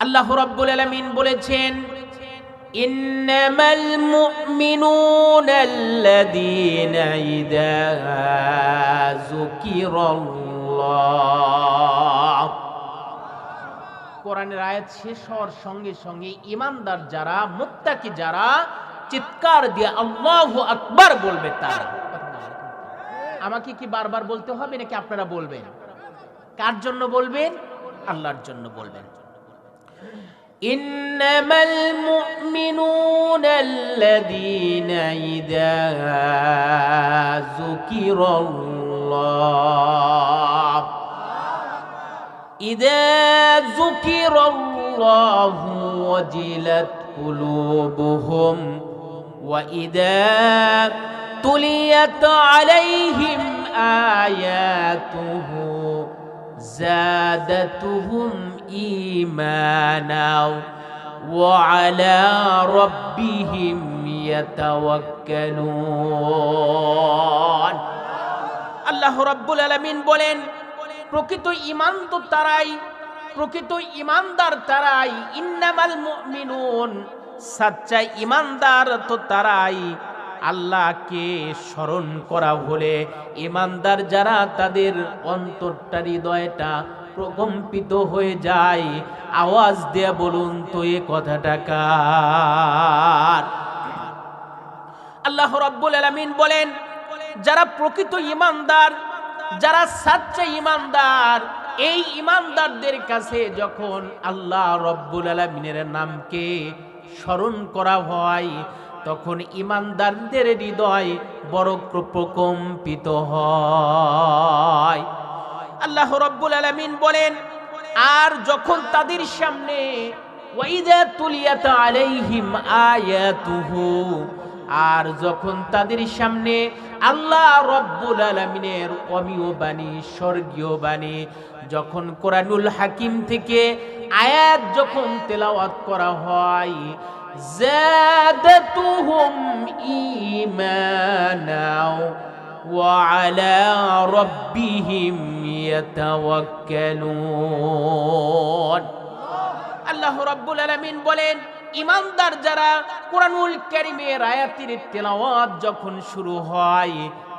আল্লাহ রাব্বুল আলামিন বলেছেন, ইন্নামাল মুমিনুনা আল্লাযীনা ইযা যুকিরাল্লাহ। কোরআনের আয়াত শেষ হওয়ার সঙ্গে সঙ্গে ঈমানদার যারা, মুত্তাকি যারা চিৎকার দিয়ে আল্লাহু আকবার বলবে তারা। আমাকে কি বারবার বলতে হবে নাকি আপনারা বলবেন? কার জন্য বলবেন? আল্লাহর জন্য বলবেন। ইন্নামাল মুমিনুনা আল্লাযীনা ইযা যুকিরাল্লাহ ওয়াজিলাত কুলুবুহুম ওয়া ইযা তুলিয়াত আলাইহিম আয়াতুহু زادتهم إيمانا وعلى ربهم يتوكلون। আল্লাহ রাব্বুল আলামিন বলেন, প্রকৃত ঈমান তো তারাই, প্রকৃত ঈমানদার তারাই। ইন্নামাল মুমিনুন, সচ্চা ঈমানদার তো তারাই। আল্লাহকে স্মরণ করা হলে ঈমানদার যারা, তাদের অন্তরটা, হৃদয়টা প্রকম্পিত হয়ে যায়। আওয়াজ দিয়ে বলুন তো এ কথাটা কার? আল্লাহ রাব্বুল আলামিন বলেন, যারা প্রকৃত ঈমানদার, যারা সাচ্চা ঈমানদার, এই ঈমানদারদের কাছে যখন আল্লাহ রাব্বুল আলামিনের নামকে স্মরণ করা হয়, তখন ঈমানদারদের হৃদয় বড় প্রকম্পিত হয়। আল্লাহ রাব্বুল আলামিন বলেন, আর যখন তাদের সামনে ওয়াইদা তুলিয়াত আলাইহিম আয়াতুহু, আর যখন তাদের সামনে আল্লাহ রাব্বুল আলামিনের অমীয় বাণী, স্বর্গীয় বাণী, যখন কোরআনুল হাকিম থেকে আয়াত যখন তেলাওয়াত করা হয়, زادتهم إيمانا وعلى ربهم يتوكلون। আল্লাহ রাব্বুল আলামিন বলেন, ঈমানদার যারা, কোরআনুল কারীমের আয়াতের তেলাওয়াত যখন শুরু হয়,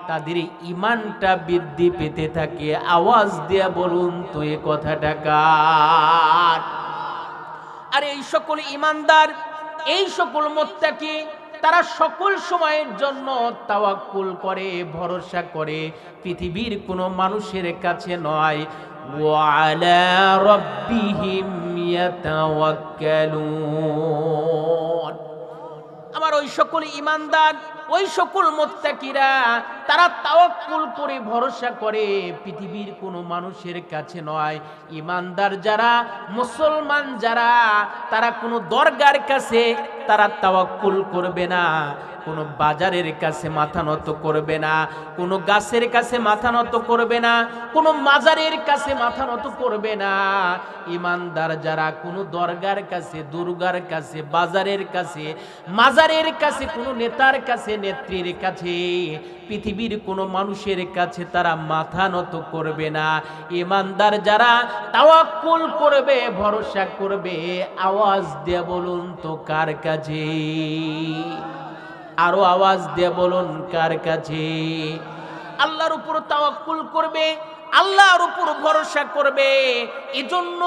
তাদের ঈমানটা বৃদ্ধি পেতে থাকে। আওয়াজ দিয়ে বলুন তো এ কথাটা কার? আর এই সকল ঈমানদার, এই সকল মুত্তাকি, তারা সকল সময়ের জন্য তাওয়াক্কুল করে, ভরসা করে পৃথিবীর কোনো মানুষের কাছে নয়। ওয়া আলা রাব্বিহিম ইয়াতাওয়াক্কালুন। আমার ওই সকল ঈমানদার, ওই সকল মুত্তাকিরা, তারা তাওয়াক্কুল করে, ভরসা করে পৃথিবীর কোনো মানুষের কাছে নয়। ঈমানদার যারা, মুসলমান যারা, তারা কোনো দরগার কাছে তারা তাওয়াক্কুল করবে না, কোনো বাজারের কাছে মাথা নত করবে না, কোনো গাছের কাছে মাথা নত করবে না, কোনো মাজারের কাছে মাথা নত করবে না। ঈমানদার যারা কোনো দরগার কাছে, দুর্গার কাছে, বাজারের কাছে, মাজারের কাছে, কোনো নেতার কাছে, নেত্রীর কাছে, পৃথিবীর কোনো মানুষের কাছে তারা মাথা নত করবে না। ঈমানদার যারা তাওয়াক্কুল করবে, ভরসা করবে, আওয়াজ দিয়ে বলুন তো কার কাছে? আরো আওয়াজ দিয়ে বলুন কার কাছে? আল্লাহর উপর তাওয়াক্কুল করবে, আল্লাহর উপর ভরসা করবে। এজন্য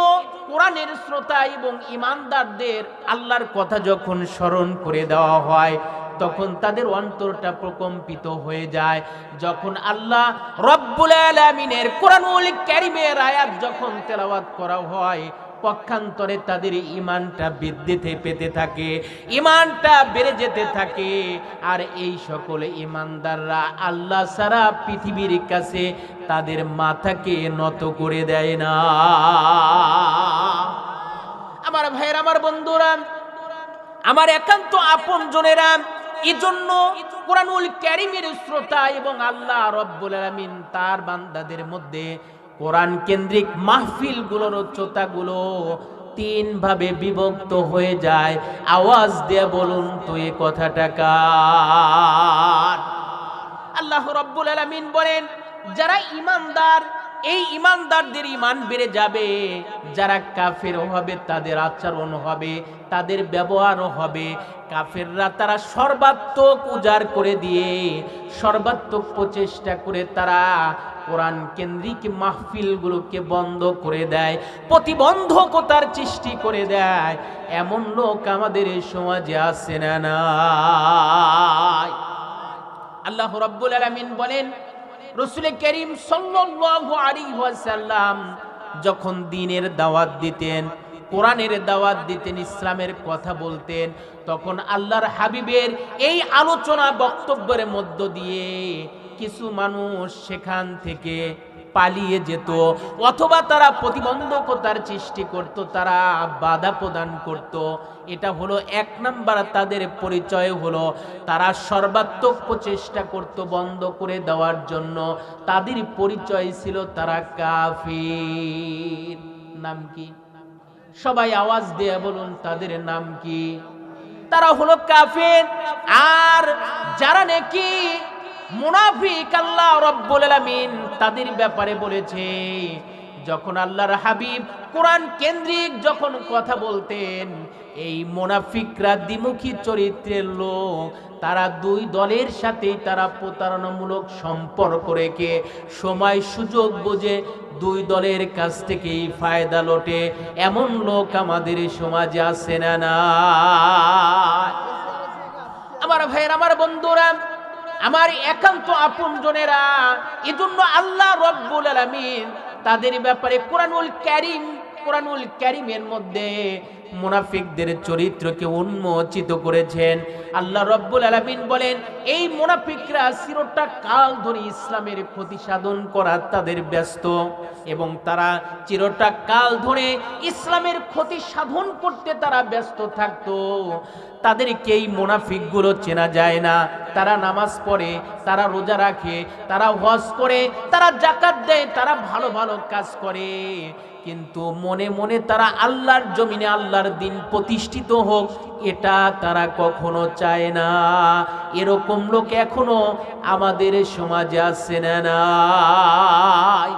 কোরআনের শ্রোতা এবং ঈমানদারদের আল্লাহর কথা যখন স্মরণ করে দেওয়া হয়, তখন তাদের অন্তরটা প্রকম্পিত হয়ে যায়। যখন আল্লাহ রব্বুল আলামিনের কোরআনুল কারীমের আয়াত যখন তেলাওয়াত করা হয়, পক্ষান্তরে তাদের ঈমানটা বৃদ্ধি পেতে থাকে, ঈমানটা বেড়ে যেতে থাকে। আর এই সকল ঈমানদাররা আল্লাহ ছাড়া পৃথিবীর কাছে তাদের মাথাকে নত করে দেয় না। আমার ভাইয়েরা, আমার বন্ধুরা, আমার একান্ত আপনজনেরা, এজন্য কোরআনুল কারীমের শ্রোতা এবং আল্লাহ রব্বুল আলামিন তার বান্দাদের মধ্যে কোরআন কেন্দ্রিক মাহফিলগুলোর উচ্চতাগুলো তিন ভাবে বিভক্ত হয়ে যায়। আওয়াজ দিয়ে বলুন তো এই কথাটা কার? আল্লাহ রাব্বুল আলামিন বলেন, যারা ঈমানদার, এই ইমানদারদের ইমান বেড়ে যাবে, যারা কাফের হবে তাদের আচরণ হবে, তাদের ব্যবহারও হবে। কাফেররা তারা সর্বাত্মক উজাড় করে দিয়ে, সর্বাত্মক প্রচেষ্টা করে তারা কোরআন কেন্দ্রিক মাহফিলগুলোকে বন্ধ করে দেয়, প্রতিবন্ধকতার সৃষ্টি করে দেয়। এমন লোক আমাদের এই সমাজে আছে না নাই? আল্লাহ রাব্বুল আলামিন বলেন, রাসূল করিম সাল্লাল্লাহু আলাইহি ওয়াসাল্লাম যখন দ্বীনের দাওয়াত দিতেন, কোরআনের দাওয়াত দিতেন, ইসলামের কথা বলতেন, তখন আল্লাহর হাবিবের এই আলোচনা বক্তব্যের মধ্য দিয়ে কিছু মানুষ সেখান থেকে পালিয়ে যেত, অথবা তারা প্রতিবন্ধকতার সৃষ্টি করত, তারা বাধা প্রদান করত। এটা হলো এক নাম্বার তাদের পরিচয়, হলো তারা সর্বাত্মক প্রচেষ্টা করত বন্ধ করে দেওয়ার জন্য। তাদের পরিচয় ছিল তারা কাফির। নাম কি? সবাই আওয়াজ দিয়ে বলুন, তাদের নাম কি? তারা হলো কাফির। আর যারা নাকি মুনাফিক, আল্লাহ রাব্বুল আলামিন তাদের ব্যাপারে বলেছে, যখন আল্লাহর হাবিব কোরআন কেন্দ্রিক যখন কথা বলতেন, এই মুনাফিকরা দ্বিমুখী চরিত্রের লোক, তারা দুই দলের সাথেই তারা প্রতারণামূলক সম্পর্ক রেখে সময় সুযোগ বুঝে দুই দলের কাছ থেকেই ফায়দা লোটে। এমন লোক আমাদের সমাজে আছে না না? আমার ভাইয়ের, আমার বন্ধুরা, আমার একান্ত আপনজনেরা, এজন্য আল্লাহ রাব্বুল আলামিন তাদের ব্যাপারে কোরআনুল কারীমের মধ্যে মুনাফিকদের চরিত্রকে উন্মোচিত করেছেন। আল্লাহ রাব্বুল আলামিন বলেন, এই মুনাফিকরা চিরটা কাল ধরে ইসলামের ক্ষতি সাধন করা তাদের ব্যস্ত, এবং তারা চিরটা কাল ধরে ইসলামের ক্ষতি সাধন করতে তারা ব্যস্ত থাকতো। তাদেরকে এই মুনাফিকগুলো চেনা যায় না। তারা নামাজ পড়ে, তারা রোজা রাখে, তারা হজ করে, তারা যাকাত দেয়, তারা ভালো ভালো কাজ করে, কিন্তু মনে মনে তারা আল্লাহর জমিনে আল্লাহর দ্বীন প্রতিষ্ঠিত হোক, এটা তারা কখনো চায় না। এরকম লোক এখনো আমাদের সমাজে আছে না নাই?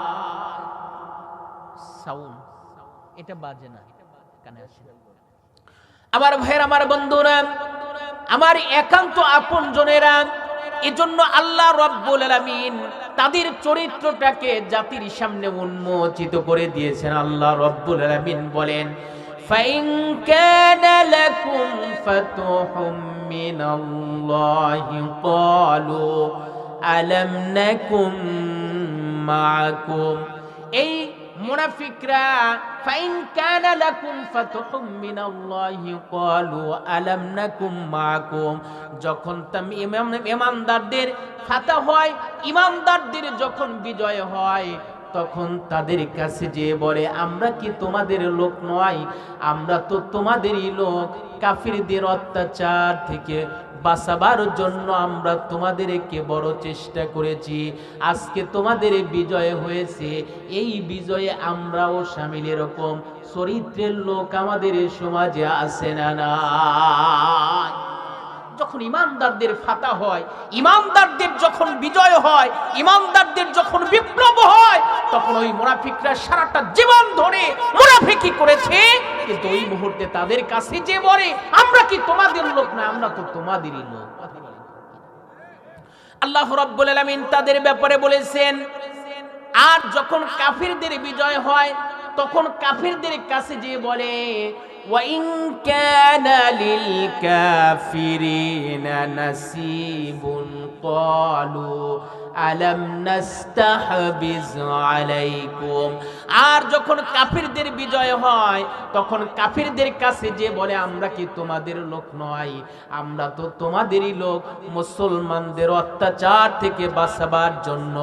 সাউন্ড এটা বাজে না, কানে আসে। আমার ভাইয়ের, আমার বন্ধুরা, আমার একান্ত আপনজনেরা, এজন্য আল্লাহ রাব্বুল আলামিন তাদের চরিত্রটাকে জাতির সামনে উন্মোচিত করে দিয়েছেন। আল্লাহ রাব্বুল আলামিন বলেন, ফাইন কানা লাকুম ফাতুহুম মিনাল্লাহি ক্বালু আলাম নাকুম মাআকুম। এই মুনাফিকরা ফাইন কানা লাকুম ফাতুহুম মিনাল্লাহি ক্বালু আলাম নাকুম মাআকুম, যখন ইমানদারদের ফাতহ হয়, ইমানদারদের যখন বিজয় হয়, তখন তাদের কাছে যে বলে, আমরা কি তোমাদের লোক নয়? আমরা তো তোমাদেরই লোক। কাফিরদের অত্যাচার থেকে বাঁচাবার জন্য আমরা তোমাদেরকে বড় চেষ্টা করেছি। আজকে তোমাদের বিজয় হয়েছে, এই বিজয়ে আমরাও শামিল। এরকম চরিত্রের লোক আমাদের সমাজে আছে না নাই? যখন ইমানদারদের ফাতা হয়, ইমানদারদের যখন বিজয় হয়, ইমানদারদের যখন বিপ্লব হয়, তখন ওই মুনাফিকরা সারাটা জীবন ধরে মুনাফিকি করেছে, কিন্তু ওই মুহূর্তে তাদের কাছে যে বলে, আমরা কি তোমাদের লোক না? আমরা তো তোমাদেরই লোক। আল্লাহ রাব্বুল আলামিন তাদের ব্যাপারে বলেছেন। আর যখন কাফিরদের বিজয় হয়, তখন কাফিরদের কাছে যে বলে, وَإِن كَانَ لِلْكَافِرِينَ نَصِيبٌ قَالُوا أَلَمْ نَسْتَحْوِذْ عَلَيْكُمْ। আর যখন কাফিরদের বিজয় হয়, তখন কাফিরদের কাছে যে বলে, আমরা কি তোমাদের লোক নয়? আমরা তো তোমাদেরই লোক। মুসলমানদের অত্যাচার থেকে বাঁচাবার জন্য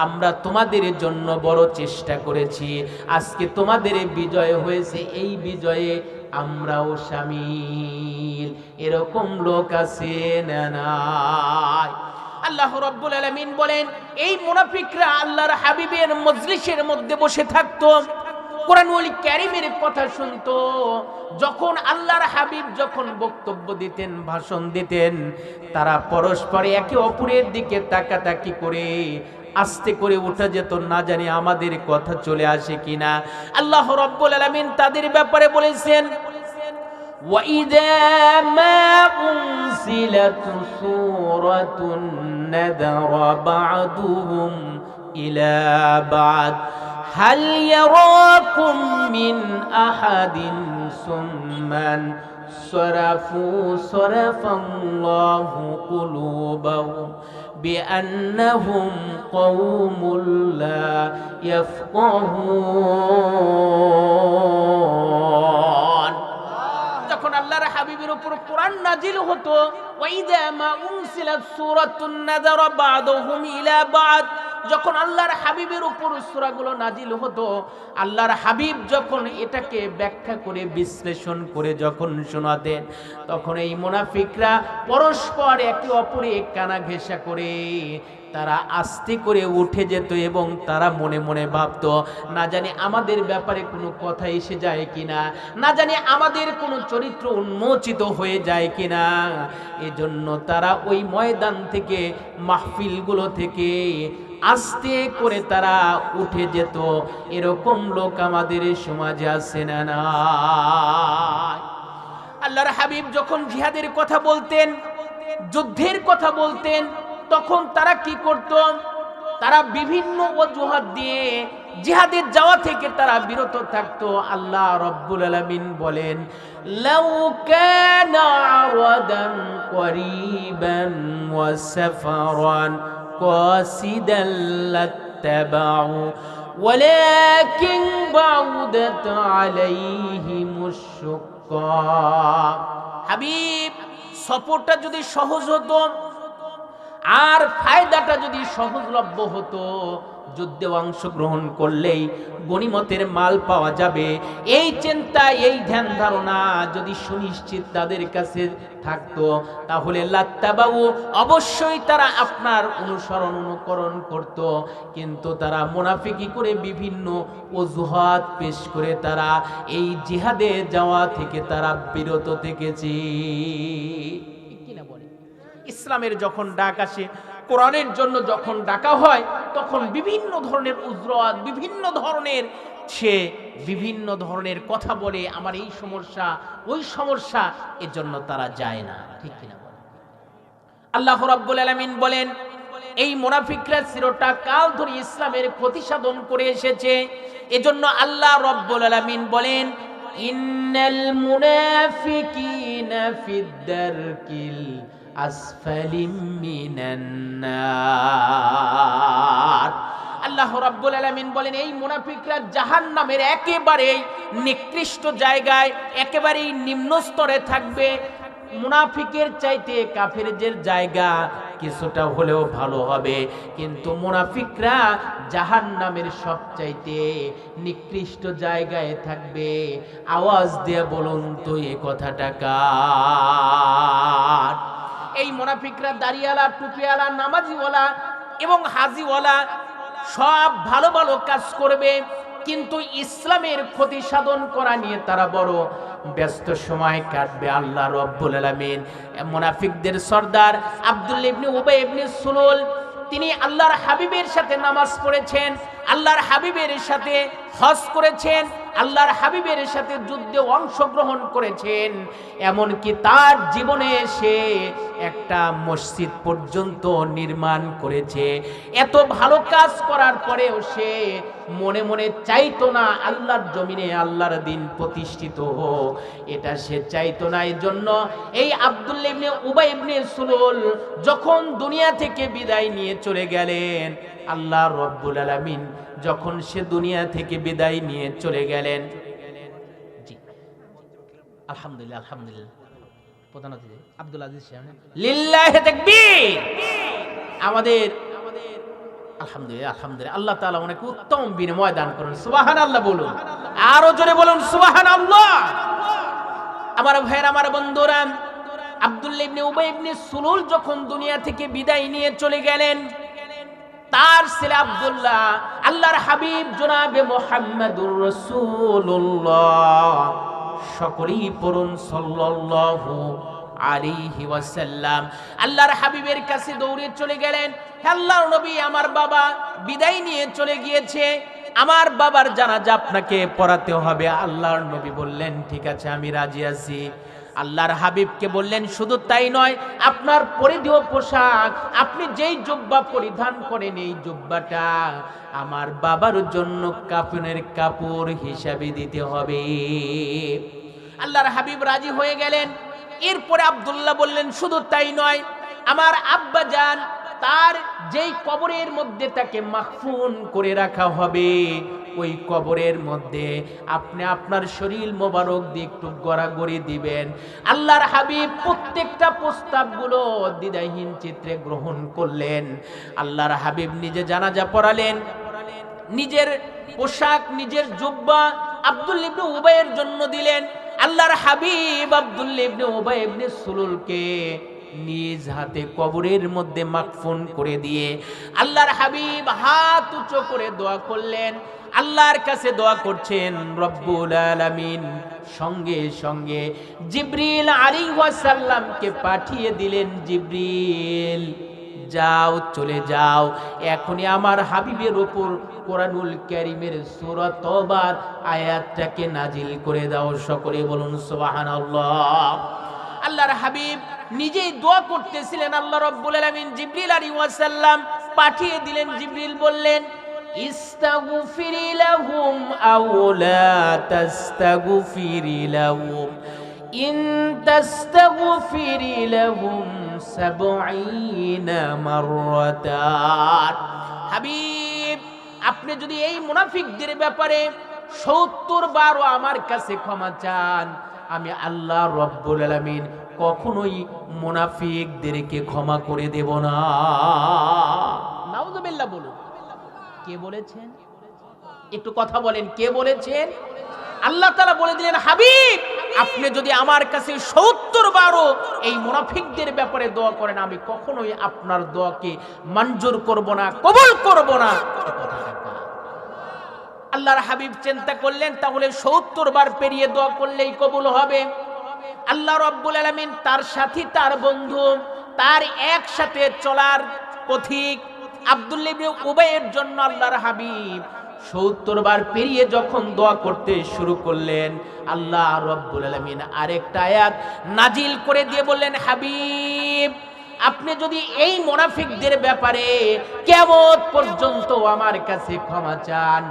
আমরা তোমাদের জন্য বড় চেষ্টা করেছি। আজকে তোমাদের বিজয় হয়েছে, এই বিজয়ে আমরাও শামিল। এরকম লোক আছে না নাই? আল্লাহ রাব্বুল আলামিন বলেন, এই মুনাফিকরা আল্লাহর হাবিবের মজলিসের মধ্যে বসে থাকতো, কোরআনুল কারীমের কথা শুনতো। যখন আল্লাহর হাবিব যখন বক্তব্য দিতেন, ভাষণ দিতেন, তারা পরস্পরে একে অপরের দিকে তাকাতাকি করে আস্তে করে উঠে যেত, না জানি আমাদের কথা চলে আসে কিনা। আল্লাহ রাব্বুল আলামিন তাদের ব্যাপারে বলেছেন, وَإِذَا مَا أُنْزِلَتْ سُورَةٌ نَذَرَ بَعْضُهُمْ إِلَى بَعْضٍ هَلْ يَرَاكُمْ مِنْ أَحَدٍ ثُمَّ انصَرَفُوا صَرَفَ اللَّهُ قُلُوبَهُمْ بِأَنَّهُمْ قَوْمٌ لَا يَفْقَهُونَ। যখন আল্লাহর হাবিবের উপর কোরআন নাজিল হতো, ওয়াইদা মা উনসিলাত সূরাতুন নাযারা বা'দুহুম ইলা বা'দ, যখন আল্লাহর হাবিবের উপর সূরাগুলো নাজিল হতো, আল্লাহর হাবিব যখন এটাকে ব্যাখ্যা করে বিশ্লেষণ করে যখন শোনাতেন, তখন এই মুনাফিকরা পরস্পর একে অপরে কানা ঘেঁষা করে তারা আস্তে করে উঠে যেত এবং তারা মনে মনে ভাবতো, না জানি আমাদের ব্যাপারে কোনো কথা এসে যায় কিনা, না জানি আমাদের কোনো চরিত্র উন্মোচিত হয়ে যায় কিনা। এজন্য তারা ওই ময়দান থেকে, মাহফিলগুলো থেকে আস্তে করে তারা উঠে যেত। এরকম লোক আমাদের সমাজে আছে না না? আল্লাহর হাবিব যখন জিহাদের কথা বলতেন, যুদ্ধের কথা বলতেন, তখন তারা কি করত? তারা বিভিন্ন অজুহাত দিয়ে জিহাদের যাওয়া থেকে তারা বিরত থাকতো। আল্লাহ রাব্বুল আলামিন বলেন, লাউ কানা আরাদান করিবান ওয়া সাফারান কাসিদান লাত্তাবাউ ওয়ালাকিন বাউদাত আলাইহিমুশ শুক্কা। হাবিব, সফরটা যদি সহজ হতো আর ফায়দাটা যদি সহজলভ্য হতো, যুদ্ধে অংশগ্রহণ করলেই গনিমতের মাল পাওয়া যাবে, এই চিন্তা, এই ধ্যান ধারণা যদি সুনিশ্চিত তাদের কাছে থাকতো, তাহলে লাত্তাবাউ, অবশ্যই তারা আপনার অনুসরণ অনুকরণ করত। কিন্তু তারা মুনাফিকি করে বিভিন্ন অজুহাত পেশ করে তারা এই জিহাদে যাওয়া থেকে তারা বিরত থেকেছে। ইসলামের যখন ডাক আসে, কোরআনের জন্য যখন ডাকা হয়, তখন বিভিন্ন ধরনের উজরাত, বিভিন্ন ধরনের কথা বলে, আমার এই সমস্যা, ওই সমস্যা, এর জন্য তারা যায় না। ঠিক কিনা বলেন? আল্লাহ রাব্বুল আলামিন বলেন, এই মুনাফিকরা চিরটা কাল ধরে ইসলামের ক্ষতি সাধন করে এসেছে। এজন্য আল্লাহ রাব্বুল আলামিন বলেন, ইন্নাল মুনাফিকিনা ফিদ দারকিল আসফালিম মিনান নার। আল্লাহ রাব্বুল আলামিন বলেন, এই মুনাফিকরা জাহান্নামের একেবারে নিকৃষ্ট জায়গায়, একেবারেই নিম্ন স্তরে থাকবে। মুনাফিকের চাইতে কাফেরদের জায়গা কিছুটা হলেও ভালো হবে, কিন্তু মুনাফিকরা জাহান্নামের সবচাইতে নিকৃষ্ট জায়গায় থাকবে। আওয়াজ দিয়ে বলুন তো এই কথাটা কার? এই মুনাফিকরা দাড়িওয়ালা, টুপিওয়ালা, নামাজিওয়ালা এবং হাজিওয়ালা সব ভালো ভালো কাজ করবে, কিন্তু ইসলামের ক্ষতি সাধন করা নিয়ে তারা বড় ব্যস্ত সময় কাটবে। আল্লাহ রাব্বুল আলামিন মুনাফিকদের সর্দার আব্দুল্লাহ ইবনে উবাই ইবনে সুলুল, তিনি আল্লাহর হাবিবের সাথে নামাজ পড়েছেন, আল্লাহর হাবিবের সাথে হজ করেছেন, আল্লাহর হাবিবের সাথে যুদ্ধে অংশগ্রহণ করেছেন, এমনকি তার জীবনে সে একটা মসজিদ পর্যন্ত নির্মাণ করেছে। এত ভালো কাজ করার পরেও সে মনে মনে চাইতো না আল্লাহর জমিনে আল্লাহর দিন প্রতিষ্ঠিত হোক, এটা সে চাইতো না। এই জন্য এই আব্দুল্লাহ ইবনে উবাই ইবনে সুলুল যখন দুনিয়া থেকে বিদায় নিয়ে চলে গেলেন, আল্লাহ রাব্বুল আলামিন যখন সে দুনিয়া থেকে বিদায় নিয়ে চলে গেলেন, জি আলহামদুলিল্লাহ, আলহামদুলিল্লাহ, প্রধান অতিথি আব্দুল আজিজ সাহেব, লিল্লাহি তাকবীর। আমাদের আলহামদুলিল্লাহ, আলহামদুলিল্লাহ, আল্লাহ তাআলা ওনাকে উত্তম বিনিময় দান করুন। সুবহানাল্লাহ বলুন, আরো জোরে বলুন সুবহানাল্লাহ। আমার ভাইয়ের, আমার বন্ধুরা, আব্দুল্লাহ ইবনে উবাই ইবনে সুলুল যখন দুনিয়া থেকে বিদায় নিয়ে চলে গেলেন, তার ছেলে আব্দুল্লাহ আল্লাহর হাবিব জনাবে মুহাম্মাদুর রাসূলুল্লাহ, সকলেই পড়ুন সাল্লাল্লাহু আলাইহি ওয়াসাল্লাম আল্লাহর হাবিবের কাছে দৌড়ে চলে গেলেন। হে আল্লাহর নবী, আমার বাবা বিদায় নিয়ে চলে গিয়েছে, আমার বাবার জানাজা আপনাকে পড়াতে হবে। আল্লাহর নবী বললেন, ঠিক আছে, আমি রাজি আছি। আল্লাহর হাবিবকে বললেন, শুধু তাই নয়, আপনার পরিধেয় পোশাক, আপনি যেই জুব্বা পরিধান করেন, এই জুব্বাটা আমার বাবার জন্য কাফনের কাপড় হিসাবে দিতে হবে। আল্লাহর হাবিব রাজি হয়ে গেলেন। এরপরে আব্দুল্লাহ বললেন, শুধু তাই নয়, আমার আব্বা জান, তার যেই কবরের মধ্যে তাকে মাখফুন করে রাখা হবে, ওই কবরের মধ্যে আপনি আপনার শরীর মোবারক দিয়ে একটু গড়াগড়ি দিবেন। আল্লাহর হাবিব প্রত্যেকটা প্রস্তাবগুলো দ্বিধাহীন চিত্রে গ্রহণ করলেন। আল্লাহর হাবিব নিজে জানাজা পড়ালেন, নিজের পোশাক, নিজের জুব্বা আব্দুল্লাহ ইবনে উবাইয়ের জন্য দিলেন। আল্লাহর হাবিব আব্দুল্লাহ ইবনে উবাই ইবনে সুলুলকে নিজ হাতে কবরের মধ্যে মাকফুন করে দিয়ে আল্লাহর হাবিব হাত উঁচু করে দোয়া করলেন। আল্লাহর কাছে দোয়া করছেন রব্বুল আলামিন সঙ্গে সঙ্গে জিবরিল আলাইহিস সালামকে পাঠিয়ে দিলেন। জিবরিল, যাও, চলে যাও, এখনই আমার হাবিবের উপর কোরআনুল কারীমের সূরা তওবার আয়াতটাকে নাজিল করে দাও। সকলে বলুন সুবহানাল্লাহ। আল্লাহর হাবিব নিজেই দোয়া করতেছিলেন, আল্লাহ রাব্বুল আলামিন জিবরিল আলাইহিস সালাম পাঠিয়ে দিলেন। জিবরিল বললেন, ইস্তাগফিরি লাহুম আও লা তাস্তাগফিরি লাহুম ইন তাস্তাগফিরি লাহুম ৭০ মাররাতান। হাবিব, আপনি যদি এই মুনাফিকদের ব্যাপারে ৭০ বারও আমার কাছে ক্ষমা চান, আমি আল্লাহ রাব্বুল আলামিন কখনোই মুনাফিকদেরকে ক্ষমা করে দেব না। নাউযুবিল্লাহ বলুন। কে বলেছেন? একটু কথা বলেন, কে বলেছেন? আল্লাহ তাআলা বলে দিলেন, হাবিব, আপনি যদি আমার কাছে ৭০ বারও এই মুনাফিকদের ব্যাপারে দোয়া করেন, আমি কখনোই আপনার দোয়াকে মঞ্জুর করব না, কবুল করব না। আল্লাহর হাবিব চিন্তা করলেন, তাহলে ৭০ বার পেরিয়ে দোয়া করলেই কবুল হবে। আল্লাহ রাব্বুল আলামিন তার সাথী, তার বন্ধু, তার একসাথে চলার পথিক আব্দুল্লাহ ইবনে উবাইয়ের জন্য আল্লাহর হাবিব ৭০ বার পেরিয়ে যখন দোয়া করতে শুরু করলেন, আল্লাহ রাব্বুল আলামিন আরেকটা আয়াত নাজিল করে দিয়ে বললেন, হাবিব, আপনি যদি এই মুনাফিকদের ব্যাপারে কিয়ামত পর্যন্ত আমার কাছে ক্ষমা চান,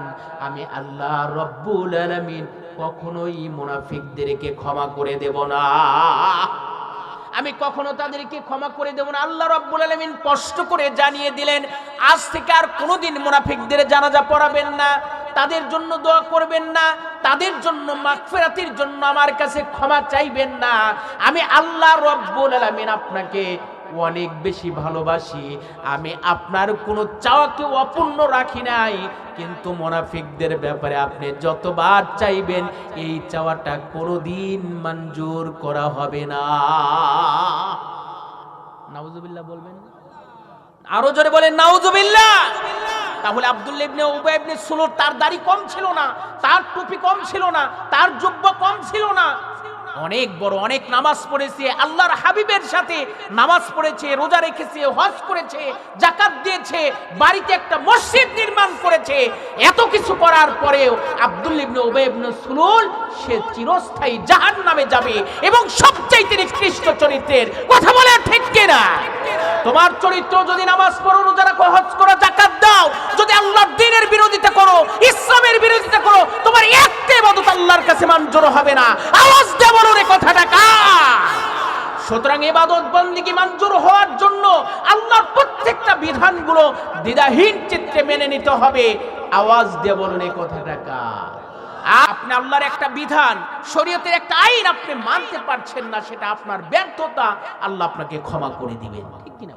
আমি আল্লাহ রাব্বুল আলামিন কখনোই মুনাফিকদেরকে ক্ষমা করে দেব না। আমি কখনো তাদেরকে ক্ষমা করে দেব না। আল্লাহ রাব্বুল আলামিন কষ্ট করে জানিয়ে দিলেন, আজ থেকে আর কোনোদিন মুনাফিকদের জানাজা পড়াবেন না, তাদের জন্য দোয়া করবেন না, তাদের জন্য মাগফিরাতের জন্য আমার কাছে ক্ষমা চাইবেন না। আমি আল্লাহ রাব্বুল আলামিন আপনাকে অনেক বেশি ভালোবাসি, আমি আপনার কোনো চাওয়াকে অপূর্ণ রাখি নাই, কিন্তু মুনাফিকদের ব্যাপারে আপনি যতবার চাইবেন এই চাওয়াটা কোনোদিন মঞ্জুর করা হবে না। নাউযুবিল্লাহ বলবেন, আরো জোরে বলেন নাউযুবিল্লাহ। তাহলে আব্দুল্লাহ ইবনে উবাই ইবনে সুলুল, তার দাড়ি কম ছিল না, তার টুপি কম ছিল না, তার জুব্বা কম ছিল না, অনেক বড়, অনেক নামাজ পড়েছে, আল্লাহর হাবিবের সাথে নামাজ পড়েছে, রোজা রেখেছে, হজ করেছে, যাকাত দিয়েছে, বাড়িতে একটা মসজিদ নির্মাণ করেছে। এত কিছু করার পরেও আব্দুল্লাহ ইবনে উবাই ইবনে সুলুল সে চিরস্থায়ী জাহান্নামে যাবে, এবং সবচাইতে নিকৃষ্ট চরিত্রের। কথা বলে ঠিক কিনা? তোমার চরিত্র যদি নামাজ পড়ো, রোজা রাখো, হজ করো, যাকাত দাও, যদি আল্লাহর দ্বীনের বিরোধিতা করো, ইসলামের বিরোধিতা করো, তোমার একটা ইবাদত আল্লাহর কাছে মঞ্জুর হবে না। আওয়াজ দিয়ে বলুন এই কথাটা কার? সুতরাং ইবাদত বন্দেগী মঞ্জুর হওয়ার জন্য আল্লাহর প্রত্যেকটা বিধানগুলো দ্বিধাহীন চিত্তে মেনে নিতে হবে। আওয়াজ দিয়ে বলুন এই কথাটা কার? আপনি আল্লাহর একটা বিধান, শরীয়তের একটা আইন আপনি মানতে পারছেন না, সেটা আপনার ব্যর্থতা, আল্লাহ আপনাকে ক্ষমা করে দিবেন, ঠিক কিনা?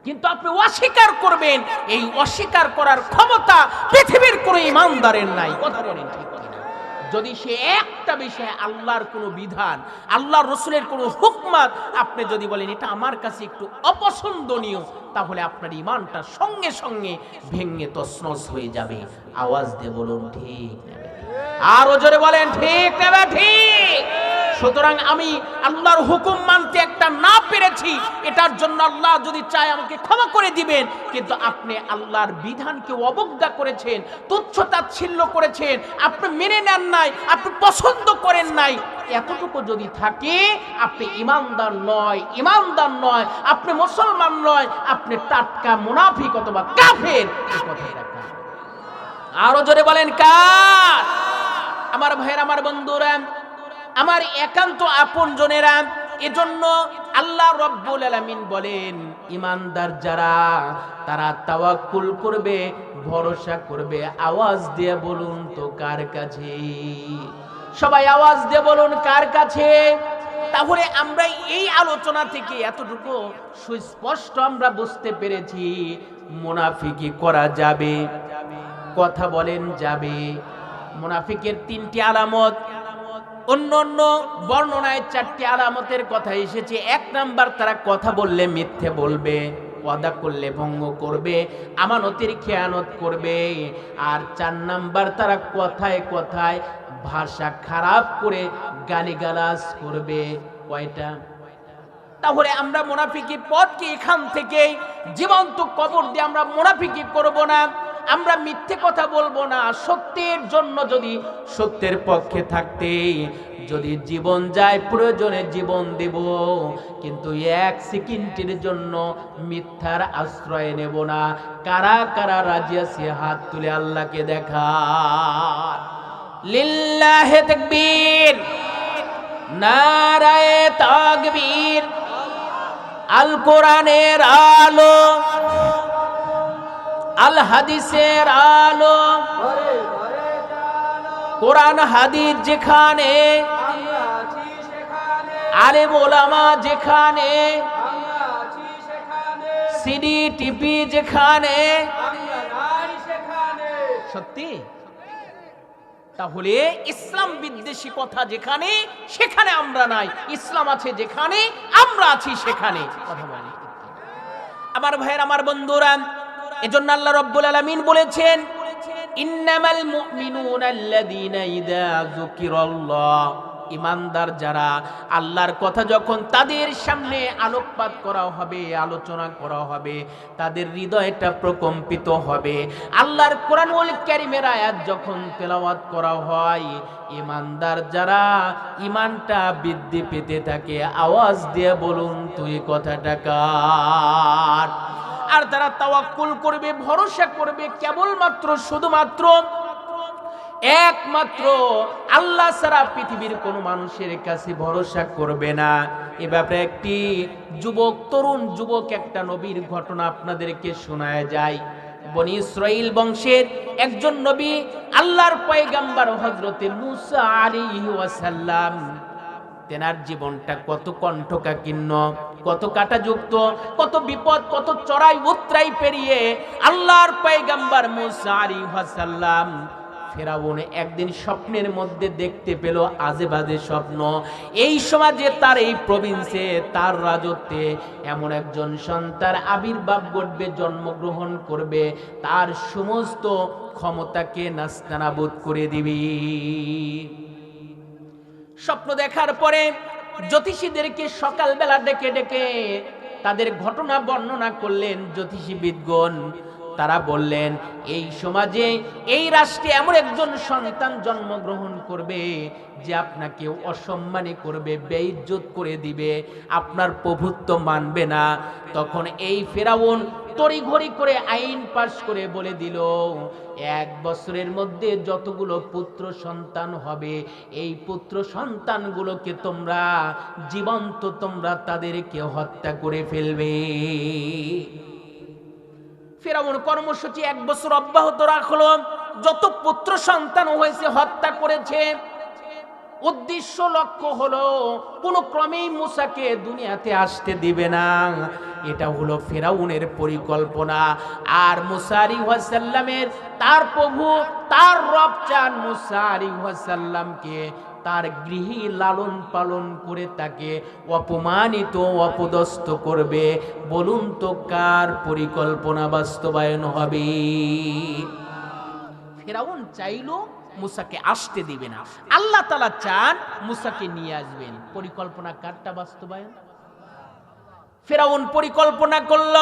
কিন্তু আপনি অস্বীকার করবেন, এই অস্বীকার করার ক্ষমতা পৃথিবীর কোনো ইমানদারের নাই। কথা বলেন ঠিক কিনা? যদি সে একটা বিষয়ে আল্লাহর কোনো বিধান, আল্লাহর রাসূলের কোনো হুকমাত আপনি যদি বলেন এটা আমার কাছে একটু অপছন্দনীয়, তাহলে আপনার ঈমানটা সঙ্গে সঙ্গে ভেঙে তছনছ হয়ে যাবে। আওয়াজ দিয়ে বলুন ঠিক না? আরো জোরে বলেন ঠিক না ঠিক? সুতরাং আমি আল্লাহর হুকুম মানতে একটা না পেরেছি, এটার জন্য আল্লাহ যদি চায় আমাকে ক্ষমা করে দিবেন, কিন্তু আপনি আল্লাহর বিধানকে অবজ্ঞা করেছেন, তুচ্ছ-তাচ্ছিল্য করেছেন, আপনি মেনে নেন নাই, আপনি পছন্দ করেন নাই, এতটুকু যদি থাকে আপনি ইমানদার নয়, আপনি মুসলমান নয়, আপনি টাটকা মুনাফিক অথবা কাফের। এই কথাটা আরো জোরে বলেন কার? আমার ভাইয়ের, আমার বন্ধুরা, আমার একান্ত আপনজনেরা, এজন্য আল্লাহ রাব্বুল আলামিন বলেন ইমানদার যারা তারা তাওয়াক্কুল করবে, ভরসা করবে। আওয়াজ দিয়ে বলুন তো কার কাছে? সবাই আওয়াজ দিয়ে বলুন কার কাছে? তাহলে আমরা এই আলোচনা থেকে এতটুকু সুস্পষ্ট আমরা বুঝতে পেরেছি, মুনাফিকি করা যাবে, কথা বলেন যাবে। মুনাফিকের 3টি আলামত, অন্য অন্য বর্ণনায় 4টি আলামতের কথা এসেছে। 1 নাম্বার, তারা কথা বললে মিথ্যে বলবে, ওয়াদা করলে ভঙ্গ করবে, আমানতের খেয়ানত করবে। আর 4 নাম্বার, তারা কথায় কথায় ভাষা খারাপ করে গালিগালাজ করবে। কয়টা? তাহলে আমরা মুনাফিকি পথকে এখান থেকে জীবন্ত কবর দিয়ে আমরা মুনাফিকি করব না, আমরা মিথ্যে কথা বলবো না। সত্যের জন্য যদি সত্যের পক্ষে থাকতে যদি জীবন যায়, প্রয়োজনে জীবন দেব, কিন্তু 1 সেকেন্ডের জন্য মিথ্যার আশ্রয় নেব না। কারা কারা রাজি আছে হাত তুলে আল্লাহকে দেখা। লিল্লাহে তাকবীর, নারায়ে তাকবীর। আল কোরআনের আলো, আল হাদিসের আলো, কোরআন হাদিস যেখানে, আলেম ওলামা যেখানে, সিডি টিভি যেখানে, সত্যি। তাহলে ইসলাম বিদ্বেষী কথা যেখানে, সেখানে আমরা নাই। ইসলাম আছে যেখানে, আমরা আছি সেখানে। কথা বলি আমার ভাইয়ের, আমার বন্ধুরা, এজন্য আল্লাহ রাব্বুল আলামিন বলেছেন ইন্নামাল মুমিনুনা আল্লাযীনা ইযা যুকিরাল্লাহ, ইমানদার যারা, আল্লাহর কথা যখন তাদের সামনে আলোকপাত করা হবে, আলোচনা করা হবে, তাদের হৃদয়টা প্রকম্পিত হবে। আল্লাহর কোরআনুল কারীমের আয়াত যখন তেলাওয়াত করা হয়, ইমানদার যারা, ইমানটা বৃদ্ধি পেতে থাকে। আওয়াজ দিয়ে বলুন তুই কথাটা কার? আর তারা তাওয়াক্কুল করবে, ভরসা করবে কেবলমাত্র, শুধুমাত্র, একমাত্র আল্লাহ ছাড়া পৃথিবীর কোনো মানুষের কাছে ভরসা করবে না। এ ব্যাপারে একটি যুবক, তরুণ যুবক একটা নবীর ঘটনা আপনাদেরকে শোনায় যায়। বনি ইসরাইল বংশের একজন নবী, আল্লাহর পয়গম্বর হযরতে মূসা আলাইহিস সালাম, তেনার জীবনটা কত কণ্ঠকাকীর্ণ, কত কাটাযুক্ত, কত বিপদ, কত চড়াই উতরাই পেরিয়ে আল্লাহর পয়গম্বর মূসা আলাইহিস সালাম ফেরাউন একদিন স্বপ্নের মধ্যে দেখতে পেল আজে বাজে স্বপ্ন। এই সমাজে, তার এই প্রভিন্সে, তার রাজত্বে এমন একজন সন্তান আবির্ভাব ঘটবে, জন্মগ্রহণ করবে, তার সমস্ত ক্ষমতাকে নাস্তানাবুদ করে দিবে। স্বপ্ন দেখার পরে জ্যোতিষীদেরকে সকালবেলা ডেকে ডেকে তাদের ঘটনা বর্ণনা করলেন জ্যোতিষীবিদগণ। তারা বললেন এই সমাজে, এই রাষ্ট্রে এমন একজন সন্তান জন্মগ্রহণ করবে যে আপনাকে অসম্মানী করবে, বেইজ্জত করে দিবে, আপনার প্রভুত্ব মানবে না। তখন এই ফেরাউন তড়িঘড়ি করে আইন পাশ করে বলে দিল, 1 বছরের মধ্যে যতগুলো পুত্র সন্তান হবে, এই পুত্র সন্তানগুলোকে তোমরা জীবন্ত, তোমরা তাদেরকে হত্যা করে ফেলবে। ফেরাউন কর্মসূচি 1 বছর অব্যাহত রাখলো। যত পুত্র সন্তান হয়েছে হত্যা করেছে। উদ্দেশ্য, লক্ষ্য হলো কোনো ক্রমেই মূসাকে দুনিয়াতে আসতে দিবে না। এটা হলো ফেরাউনের পরিকল্পনা। আর মূসা আলাইহিস সালামের, তার প্রভু, তার রব চান মূসা আলাইহিস সালামকে তার গৃহে লালন পালন করে তাকে অপমানিত, অপদস্থ করবে। বলুন তো কার পরিকল্পনা বাস্তবায়ন হবে? ফেরাউন চাইলো মুসাকে আসতে দিবে না। আল্লাহ তাআলা চান মুসাকে নিয়ে আসবেন। পরিকল্পনা কারটা বাস্তবায়ন? ফিরাউন পরিকল্পনা করল।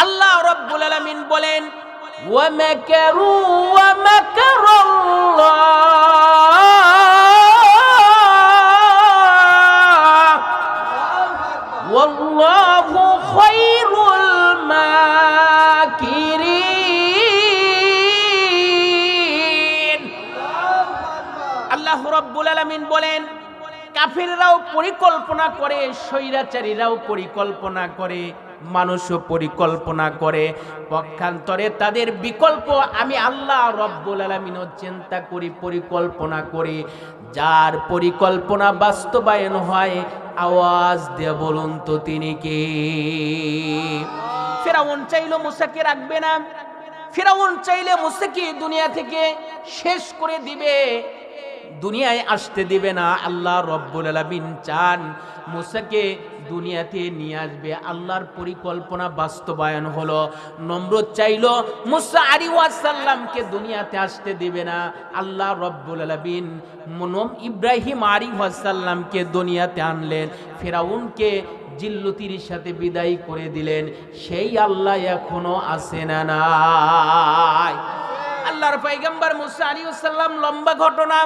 আল্লাহ রাব্বুল আলামিন বলেন ওয়া মাকারু ওয়া মাকারাল্লাহ ওয়াল্লাহু খায়রুল মাকিরিন। আল্লাহ রাব্বুল আলামিন বলেন কাফিররাও পরিকল্পনা করে, স্বৈরাচারীরাও পরিকল্পনা করে, মানুষও পরিকল্পনা করে, পক্ষান্তরে তাদের বিকল্প আমি আল্লাহ রব্বুল আলামিনও চিন্তা করি, পরিকল্পনা করি। যার পরিকল্পনা বাস্তবায়ন হয় আওয়াজ দিয়ে বলুন তো তিনি কে? ফিরাউন চাইলো মুসাকে রাখবে না, ফিরাউন চাইলে মুসাকে দুনিয়া থেকে শেষ করে দিবে, দুনিয়ায় আসতে দিবে না। আল্লাহ রব্বুল আলামিন চান মুসাকে দুনিয়াতে নিয়ে আসবে। আল্লাহর পরিকল্পনা বাস্তবায়ন হলো। নমরুদ চাইলো মুসা আলাইহিস সালামকে দুনিয়াতে আসতে দিবে না। আল্লাহ রব্বুল আলামিন ইব্রাহিম আলাইহিস সালামকে দুনিয়াতে আনলেন, ফিরাউনকে জিল্লুতির সাথে বিদায় করে দিলেন। সেই আল্লাহ এখনো আছে না নাই? আল্লাহর পয়গম্বর মুসা আলাইহিস সালাম লম্বা ঘটনা।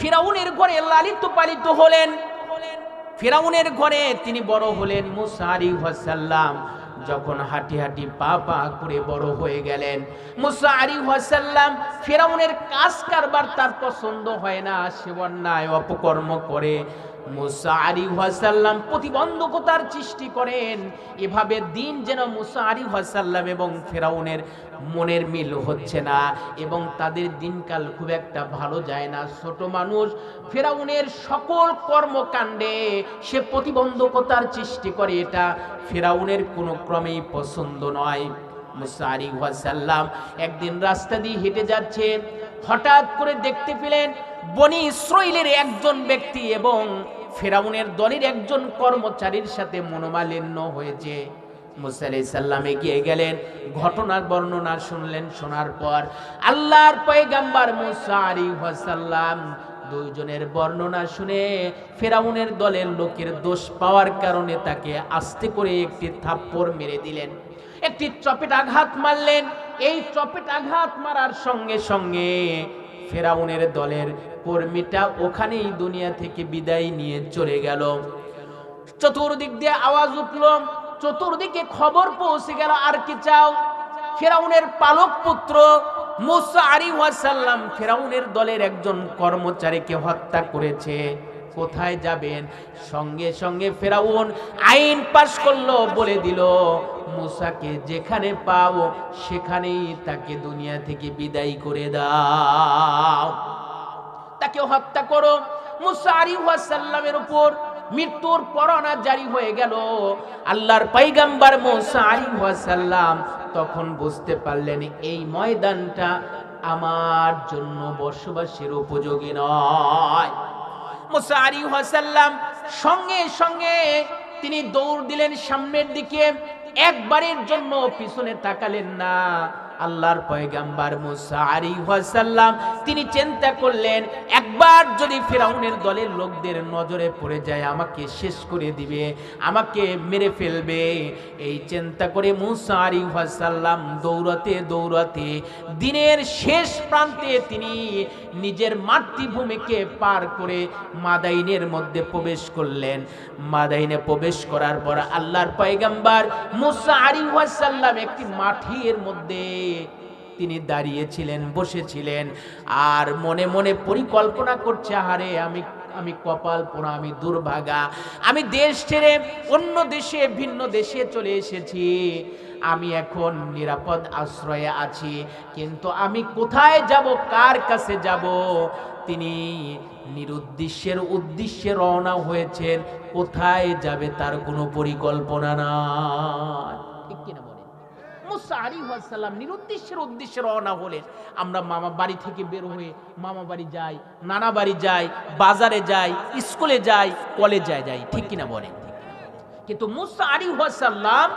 ফিরাউনের ঘরে লালিত পালিত হলেন, ফিরাউনের ঘরে তিনি বড় হলেন। মুসা আলাইহিস সালাম যখন হাঁটি হাঁটি পা পা করে বড় হয়ে গেলেন, মুসা আলাইহিস সালাম ফিরাউনের কাজ কারবার তার পছন্দ হয় না, সে অন্যায় অপকর্ম করে। মুসা আলাইহিস সালাম প্রতিবন্ধকতার সৃষ্টি করেন। এভাবে দিন যেন মুসা আলাইহিস সালাম এবং ফিরাউনের মনের মিল হচ্ছে না এবং তাদের দিনকাল খুব একটা ভালো যায় না। ছোট মানুষ, ফিরাউনের সকল কর্মকাণ্ডে সে প্রতিবন্ধকতার সৃষ্টি করে, এটা ফিরাউনের কোনো ক্রমেই পছন্দ নয়। মুসা আলাইহিস সালাম একদিন রাস্তা দিয়ে হেঁটে যাচ্ছে, হঠাৎ করে দেখতে পেলেন বনি ইসরাইলের একজন ব্যক্তি এবং ফিরাউনের দলের একজন কর্মচারীর সাথে মনোমালিন্য হয়েছে। মুসা আলাইহিস সালাম এগিয়ে গেলেন, ঘটনার বর্ণনা শুনলেন। শোনার পর আল্লাহর পয়গম্বর মুসা আলাইহিস সালাম দুইজনের বর্ণনা শুনে ফিরাউনের দলের লোকের দোষ পাওয়ার কারণে তাকে আস্তে করে একটি থাপ্পড় মেরে দিলেন, একটি চপেট আঘাত মারলেন। এই চপেট আঘাত মারার সঙ্গে সঙ্গে ফিরাউনের দলের কর্মীটা ওখানেই দুনিয়া থেকে বিদায় নিয়ে চলে গেল। চতুর্দিক দিয়ে আওয়াজ উঠল, চতুর্দিকে খবর পৌঁছে গেল। আর কি চাও? ফিরাউনের পালক পুত্র মুসা আলাইহিস সালাম ফিরাউনের দলের একজন কর্মচারীকে হত্যা করেছে, কোথায় যাবেন? সঙ্গে সঙ্গে ফিরাউন আইন পাশ করলো, বলে দিল মুসাকে যেখানে পাও সেখানেই তাকে দুনিয়া থেকে বিদায় করে দাও, তাকে হত্যা করো। মুসা আলাইহিস সালামের উপর মৃত্যুর পরোয়ানা জারি হয়ে গেল। আল্লাহর পয়গম্বর মুসা আলাইহিস সালাম তখন বুঝতে পারলেন এই ময়দানটা আমার জন্য বসবাসের উপযোগী নয়। মুসা আলাইহিস সালাম সঙ্গে সঙ্গে তিনি দৌড় দিলেন সামনের দিকে, একবারের জন্য পিছনে তাকালেন না। আল্লাহর পয়গম্বর মুসা আলাইহিস সালাম তিনি চিন্তা করলেন একবার যদি ফিরাউনের দলের লোকদের নজরে পড়ে যায় আমাকে শেষ করে দিবে, আমাকে মেরে ফেলবে। এই চিন্তা করে মুসা আলাইহিস সালাম দৌড়াতে দৌড়াতে দিনের শেষ প্রান্তে তিনি নিজের মাতৃভূমিকে পার করে মাদাইনের মধ্যে প্রবেশ করলেন। মাদাইনে প্রবেশ করার পর আল্লাহর পয়গম্বর মুসা আলাইহিস সালাম একটি মাঠের মধ্যে তিনি দাঁড়িয়েছিলেন, বসেছিলেন আর মনে মনে পরিকল্পনা করছে, আরে আমি কপাল পোড়া, আমি দুর্ভাগা, আমি দেশ ছেড়ে অন্য দেশে ভিন্ন দেশে চলে এসেছি, আমি এখন নিরাপদ আশ্রয়ে আছি, কিন্তু আমি কোথায় যাব, কার কাছে যাব? তিনি নিরুদ্দেশ্যের উদ্দেশ্যে রওনা হয়েছেন, কোথায় যাবে তার কোনো পরিকল্পনা নাই। ঠিক কিনা বলেন? মুসা আলাইহিস সালাম নিরুদ্দেশ্যের উদ্দেশ্যে রওনা হলেন। আমরা মামা বাড়ি থেকে বের হয়ে মামা বাড়ি যাই, নানা বাড়ি যাই, বাজারে যাই, স্কুলে যাই, কলেজে যাই, ঠিক কিনা বলেন? কিন্তু মুসা আলাইহিস সালাম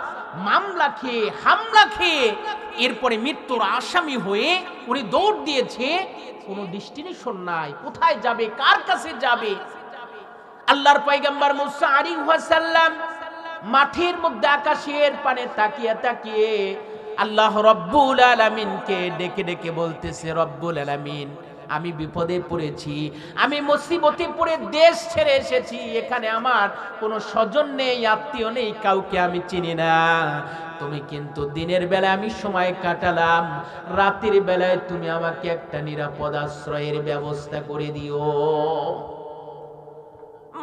মামলা খেয়ে হামলা খেয়ে এরপরে মৃত্যুর আসামি হয়ে উনি দৌড় দিয়েছে, কোনো ডেস্টিনেশন নাই, কোথায় যাবে, কার কাছে যাবে। আল্লাহর পয়গম্বর মুসা আলাইহিস সালাম মাঠের মধ্যে আকাশের পানে তাকিয়ে তাকিয়ে আল্লাহ রব্বুল আলামিনকে ডেকে ডেকে বলতেছে, রব্বুল আলামিন, আমি বিপদে পড়েছি, আমি মুসিবতে পড়ে দেশ ছেড়ে এসেছি, এখানে আমার কোনো স্বজন নেই, আত্মীয় নেই, কাউকে আমি চিনি না। তুমি কিন্তু দিনের বেলায় আমি সময় কাটালাম, রাতের বেলায় তুমি আমাকে একটা নিরাপদ আশ্রয়ের ব্যবস্থা করে দিও।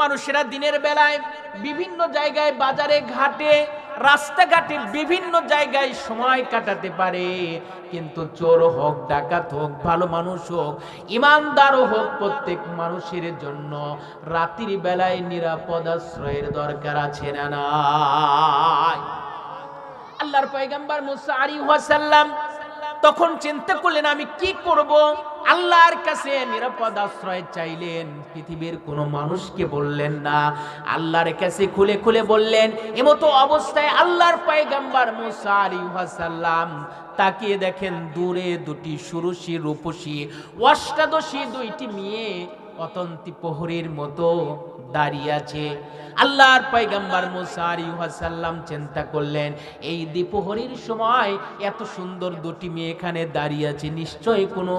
মানুষেরা দিনের বেলায় বিভিন্ন জায়গায়, বাজারে ঘাটে, রাস্তাঘাটে বিভিন্ন জায়গায় সময় কাটাতে পারে, কিন্তু চোর হোক, ডাকাত হোক, ভালো মানুষ হোক, ইমানদারও হোক, প্রত্যেক মানুষের জন্য রাতের বেলায় নিরাপদ আশ্রয়ের দরকার আছে না নাই? আল্লাহর পয়গম্বর মুসা আলাইহিস সালাম তখন চিন্তা করলেন, আমি কি করব? আল্লাহর কাছে নিরাপদ আশ্রয় চাইলেন, পৃথিবীর কোনো মানুষকে বললেন না, আল্লাহর কাছে খুলে খুলে বললেন। এমতো অবস্থায় আল্লাহর পয়গম্বর মুসা আলাইহিস সালাম তাকিয়ে দেখেন দূরে দুটি সুরুষী রূপসী অষ্টাদশী দুইটি মেয়ে অতন্তি প্রহরীর মতো দাঁড়িয়ে আছে। আল্লাহর পয়গম্বর মুসা আলাইহিস সালাম চিন্তা করলেন, এই দ্বিপ্রহরীর সময় এত সুন্দর দুটি মেয়ে এখানে দাঁড়িয়ে আছে, নিশ্চয়ই কোনো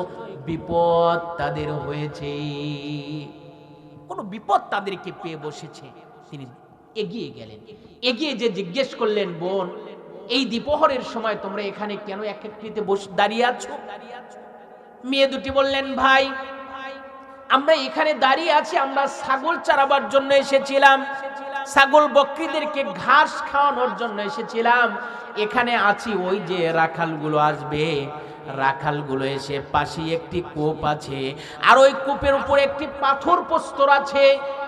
বিপদ তাদের হয়েছে, কোনো বিপদ তাদেরকে পেয়ে বসেছে। তিনি এগিয়ে গেলেন, এগিয়ে যে জিজ্ঞেস করলেন, বোন, এই দ্বিপ্রহরের সময় তোমরা এখানে কেন একত্রিত বসে দাঁড়িয়ে আছো? মেয়ে দুটি বললেন, ভাই, আমরা এখানে দাঁড়িয়ে আছি, আমরা ছাগল চড়াবার জন্য এসেছিলাম, ছাগল বকরিদেরকে ঘাস খাওয়ানোর জন্য এসেছিলাম। এখানে আছি, ওই যে রাখালগুলো আসবে, রাখালগুলো এসে পাশে একটি কূপ আছে, আর ওই কূপের উপর একটি পাথর প্রস্তর আছে।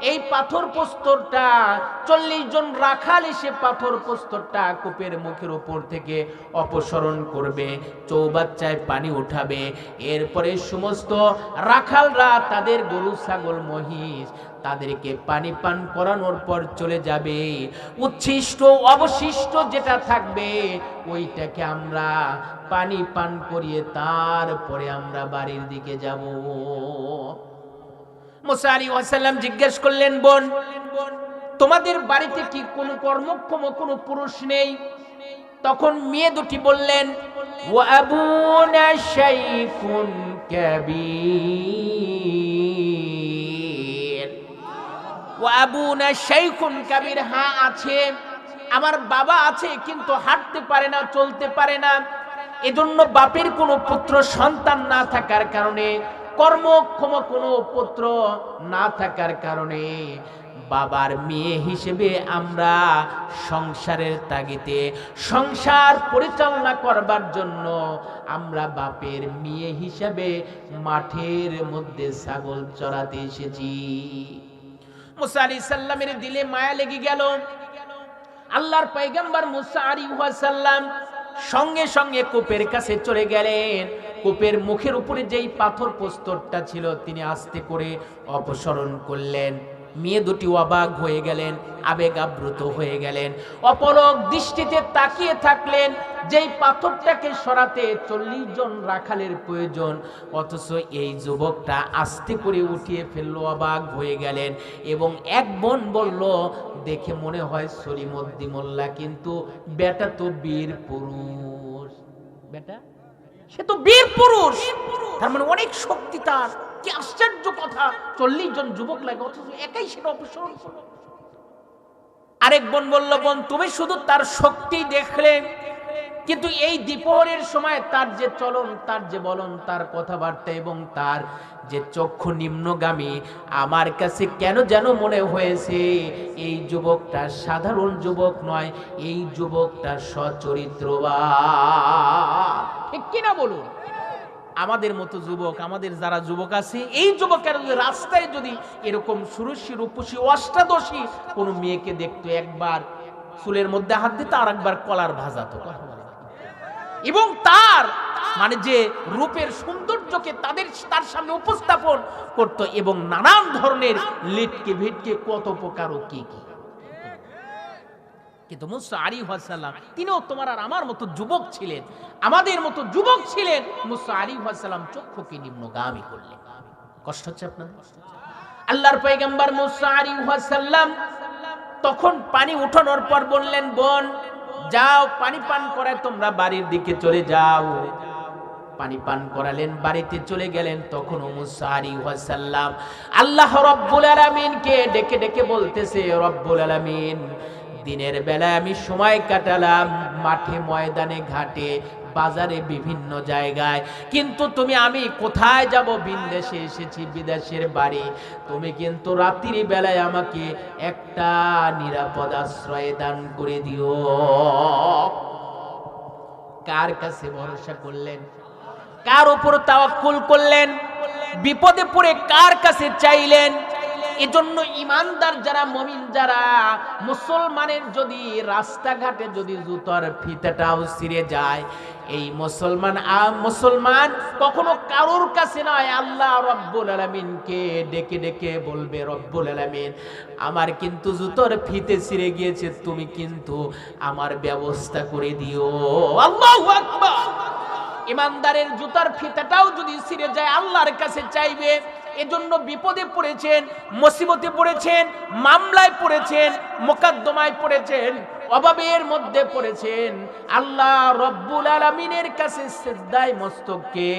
এই পাথর প্রস্তরটা 40 জন রাখাল এসে পাথর প্রস্তরটা কূপের মুখের উপর থেকে অপসারণ করবে, চৌবাচ্চায় পানি উঠাবে, এরপরে সমস্ত রাখালরা তাদের গরু, ছাগল, মহিষ তাদেরকে পানি পান করানোর পর চলে যাবে। উচ্ছিষ্ট অবশিষ্ট যেটা থাকবে ওইটাকে আমরা পানি পান করিয়ে তারপরে আমরা বাড়ির দিকে যাব। মুসা আলাইহিস সালাম জিজ্ঞেস করলেন, বোন, তোমাদের বাড়িতে কি কোনো কর্মক্ষম কোনো পুরুষ নেই? তখন মেয়ে দুটি বললেন, ওয়া আবুনা শাইখুন কাবীর, ওয়া আবুনা শাইখুন কাবীর, হ্যাঁ আছে, আমার বাবা আছে, কিন্তু হাঁটতে পারে না, চলতে পারে না। এজন্য বাপের কোনো পুত্র সন্তান না থাকার কারণে, কর্মক্ষম কোনো পুত্র না থাকার কারণে বাবার মেয়ে হিসেবে আমরা সংসারের তাগিদে, সংসার পরিচালনা করবার জন্য আমরা বাপের মেয়ে হিসেবে মাঠের মধ্যে ছাগল চড়াতে এসেছি। মুসা আলাইহিস সালামের দিলে মায়া লেগে গেল। আল্লাহর পয়গম্বর মুসা আলাইহিস সালাম সঙ্গে সঙ্গে কূপের কাছে চলে গেলেন। কূপের মুখের উপরে যেই পাথর প্রস্তরটা ছিল তিনি আস্তে করে অপসারণ করলেন। মেয়ে দুটি অবাক হয়ে গেলেন, আবেগ আপ্লুত হয়ে গেলেন, অপলক দৃষ্টিতে তাকিয়ে থাকলেন। যেই পাথরটাকে সরাতে 40 জন রাখালের প্রয়োজন, অথচ এই যুবকটা আস্তে করে উঠিয়ে ফেললো, অবাক হয়ে গেলেন। এবং এক বোন বলল, দেখে মনে হয় সলিমউদ্দিন মোল্লা, কিন্তু বেটা তো বীর পুরুষ, বেটা সে তো বীর পুরুষ, তার মানে অনেক শক্তি তার। কি আশ্চর্য কথা, 40 জন যুবক লাগে, অথচ একাই সেটা অপসারণ করল। আরেক বোন বলল, বোন, তুমি শুধু তার শক্তি দেখলে, কিন্তু এই দ্বিপ্রহরের সময় তার যে চলন, তার যে বলন, তার কথাবার্তা এবং তার যে চক্ষু নিম্নগামী, আমার কাছে কেন যেন মনে হয়েছে এই যুবকটা সাধারণ যুবক নয়, এই যুবকটা সচরিত্রবান। ঠিক কিনা বলুন? আমাদের মতো যুবক, আমাদের যারা যুবক আছে, এই যুবকের রাস্তায় যদি এরকম সুরুষী রূপসী অষ্টাদশী কোনো মেয়েকে দেখতো, একবার চুলের মধ্যে হাত দিত, আর একবার কলার ভাজাতো, এবং তার মানে যে রূপের সৌন্দর্যকে তার সামনে উপস্থাপন করত, এবং নানান ধরনের লিটকে ভিটকে কত প্রকার ও কি কি। কিন্তু মুসা আলাইহিস সালাম তিনিও তোমার আর আমার মতো যুবক ছিলেন, আমাদের মতো যুবক ছিলেন। মুসা আলাইহিস সালাম চক্ষুকে নিম্নগামী করলেন। কষ্ট হচ্ছে আপনাদের? আল্লাহর পয়গম্বর মুসা আলাইহিস সালাম তখন পানি উঠানোর পর বললেন, বোন যাও পানি পান করায় তোমরা বাড়ির দিকে চলে যাও। পানি পান করালেন, বাড়িতে চলে গেলেন। তখন মুসা আলাইহিস সালাম আল্লাহ রাব্বুল আলামিনকে ডেকে ডেকে বলতেছে, রব্বুল আলামিন, দিনের বেলায় আমি সময় কাটালাম মাঠে, ময়দানে, ঘাটে, বাজারে, বিভিন্ন জায়গায়, কিন্তু আমি কোথায় যাব? বিদেশে এসেছি, বিদেশের বাড়ি। তুমি কিন্তু রাত্রি বেলায় আমাকে একটা নিরাপদ আশ্রয় দান করে দিও। কার কাছে ভরসা করলেন? কার উপর তাওয়াক্কুল করলেন? বিপদে পড়ে কার কাছে চাইলেন? এজন্য ইমানদার যারা, মুমিন যারা, মুসলমানের যদি রাস্তাঘাটে যদি জুতার ফিতাটাও ছিঁড়ে যায়, এই মুসলমান কখনো কারোর কাছে নয়, আল্লাহ রব্বুল আলামিনকে ডেকে ডেকে বলবে, রব্বুল আলামিন, আমার কিন্তু জুতার ফিতে ছিঁড়ে গিয়েছে, তুমি কিন্তু আমার ব্যবস্থা করে দিও। আল্লাহু আকবার। ইমানদারের জুতার ফিতাটাও যদি ছিঁড়ে যায় আল্লাহর কাছে চাইবে। এজন্য বিপদে পড়েছেন, মুসিবতে পড়েছেন, মামলায় পড়েছেন, মোকদ্দমায় পড়েছেন, অভাবের মধ্যে পড়েছেন, আল্লাহ রব্বুল আলামিনের কাছে সিজদায় মস্তককে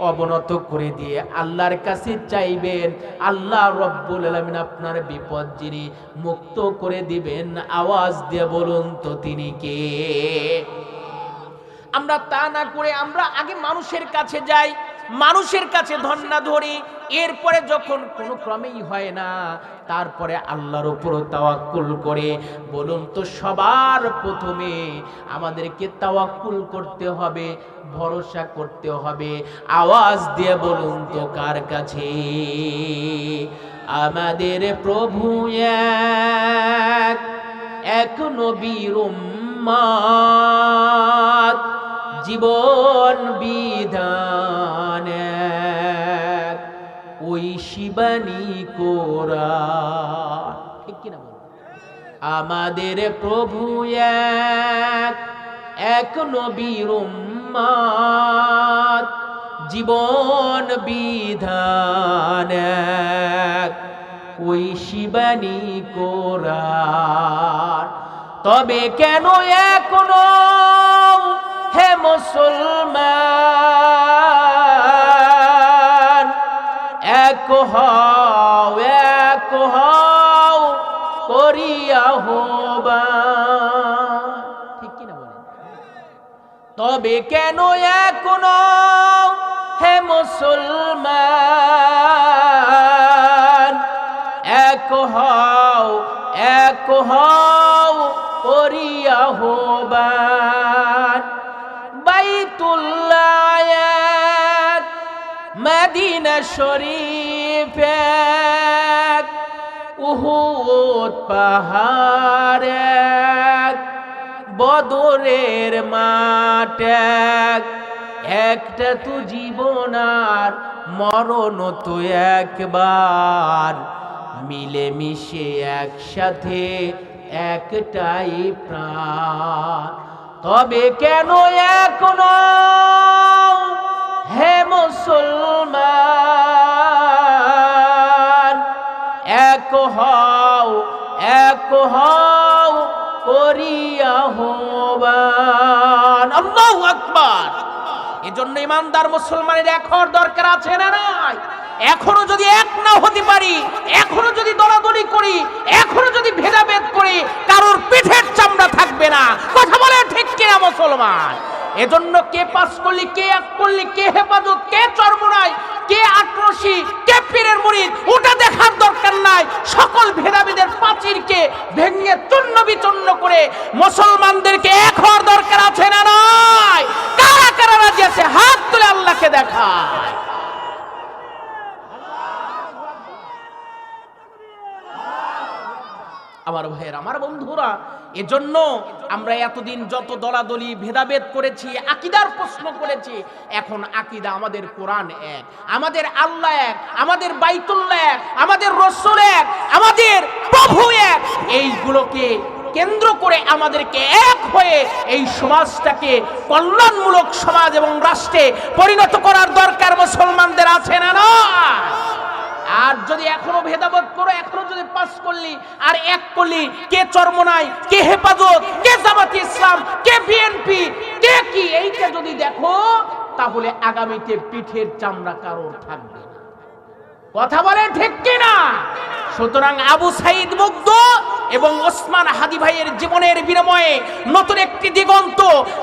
অবনত করে দিয়ে আল্লাহর কাছে চাইবেন। আল্লাহ রব্বুল আলামিন আপনার বিপদ যিনি মুক্ত করে দিবেন। আওয়াজ দিয়ে বলুন তো তিনি কে? আমরা তা না করে আমরা আগে মানুষের কাছে যাই, মানুষের কাছে ধন্না ধরি, এরপরে যখন কোনো ক্রমেই হয় না, তারপরে আল্লাহর উপর তাওয়াক্কুল করে। বলুন তো, সবার প্রথমে আমাদেরকে তাওয়াক্কুল করতে হবে, ভরসা করতে হবে। আওয়াজ দিয়ে বলুন তো কার কাছে? আমাদের প্রভু এক, এক নবীর উম্মত, জীবন বিধান এক, ওই শিবানী কোরআন। ঠিক কিনা বলুন? আমাদের প্রভু এক, এক নবীর উম্মত, জীবন বিধান এক, ওই শিবানী কোরআন। তবে কেন এখনো হে মুসলমান এক হও, এক হও করিয়া আহ্বান? ঠিক কিনা বলেন? তবে কেন এখনো হে মুসলমান এক হও, এক হও করিয়া আহ্বান? বাইতুল্লাহ এক, মদিনা শরীফ এক, উহুদ পাহাড় এক, বদরের মাঠ এক, একটা তো জীবন আর মরণ তো একবার, মিলে মিশে একসাথে একটাই প্রাণ। তবে কেন এখনো হে মুসলমান এক হও, এক হও করিয়া আহ্বান? আল্লাহু আকবার। এজন্য ইমানদার মুসলমানের এক হওয়ার দরকার আছে না নাই? এখনো যদি এক না হতে পারি, এখনো যদি দলাদলি করি, এখনো যদি ভেদাভেদ করি, কারোর পিঠের চামড়া থাকবে না। কথা বলে ঠিক কিনা মুসলমান? এজন্য কে পাস করলি, কে এক করলি, কে হেফাজত, কে চরমনাই, কে আক্রোশী, কে পীরের মুরিদ, ওটা দেখার দরকার নাই। সকল ভেদাভেদের পাঁচিরকে ভেঙে চূর্ণ বিচূর্ণ করে মুসলমানদেরকে এক হওয়ার দরকার আছে না নাই? কারা কারা রাজি আছে হাত তুলে আল্লাহকে দেখায়। আমার ভাইয়ের, আমার বন্ধুরা, এজন্য আমরা এতদিন যত দলাদলি ভেদাভেদ করেছি, আকীদার প্রশ্ন করেছি, এখন আকীদা আমাদের কোরআন এক, আমাদের আল্লাহ এক, আমাদের বাইতুল্লাহ এক, আমাদের রাসূল এক, আমাদের প্রভু এক। এইগুলোকে কেন্দ্র করে আমাদেরকে এক হয়ে এই সমাজটাকে কল্যাণমূলক সমাজ এবং রাষ্ট্রে পরিণত করার দরকার মুসলমানদের আছে না? না। আর যদি এখনো ভেদাভেদ করো, এখনো যদি পাস করলি আর এক করলি, কে চরমনাই, কে হেফাজত, কে জামাতে ইসলাম, কে বিএনপি, কে কি, এইটা যদি দেখো তাহলে আগামীতে পিঠের চামড়া কারোর থাকবে না। কথা বলে ঠিক কিনা? সুতরাং আবু সাইদ মুগ্ধ এবং ওসমান হাদি ভাইয়ের জীবনের বিনিময়ে নতুন একটি দিগন্ত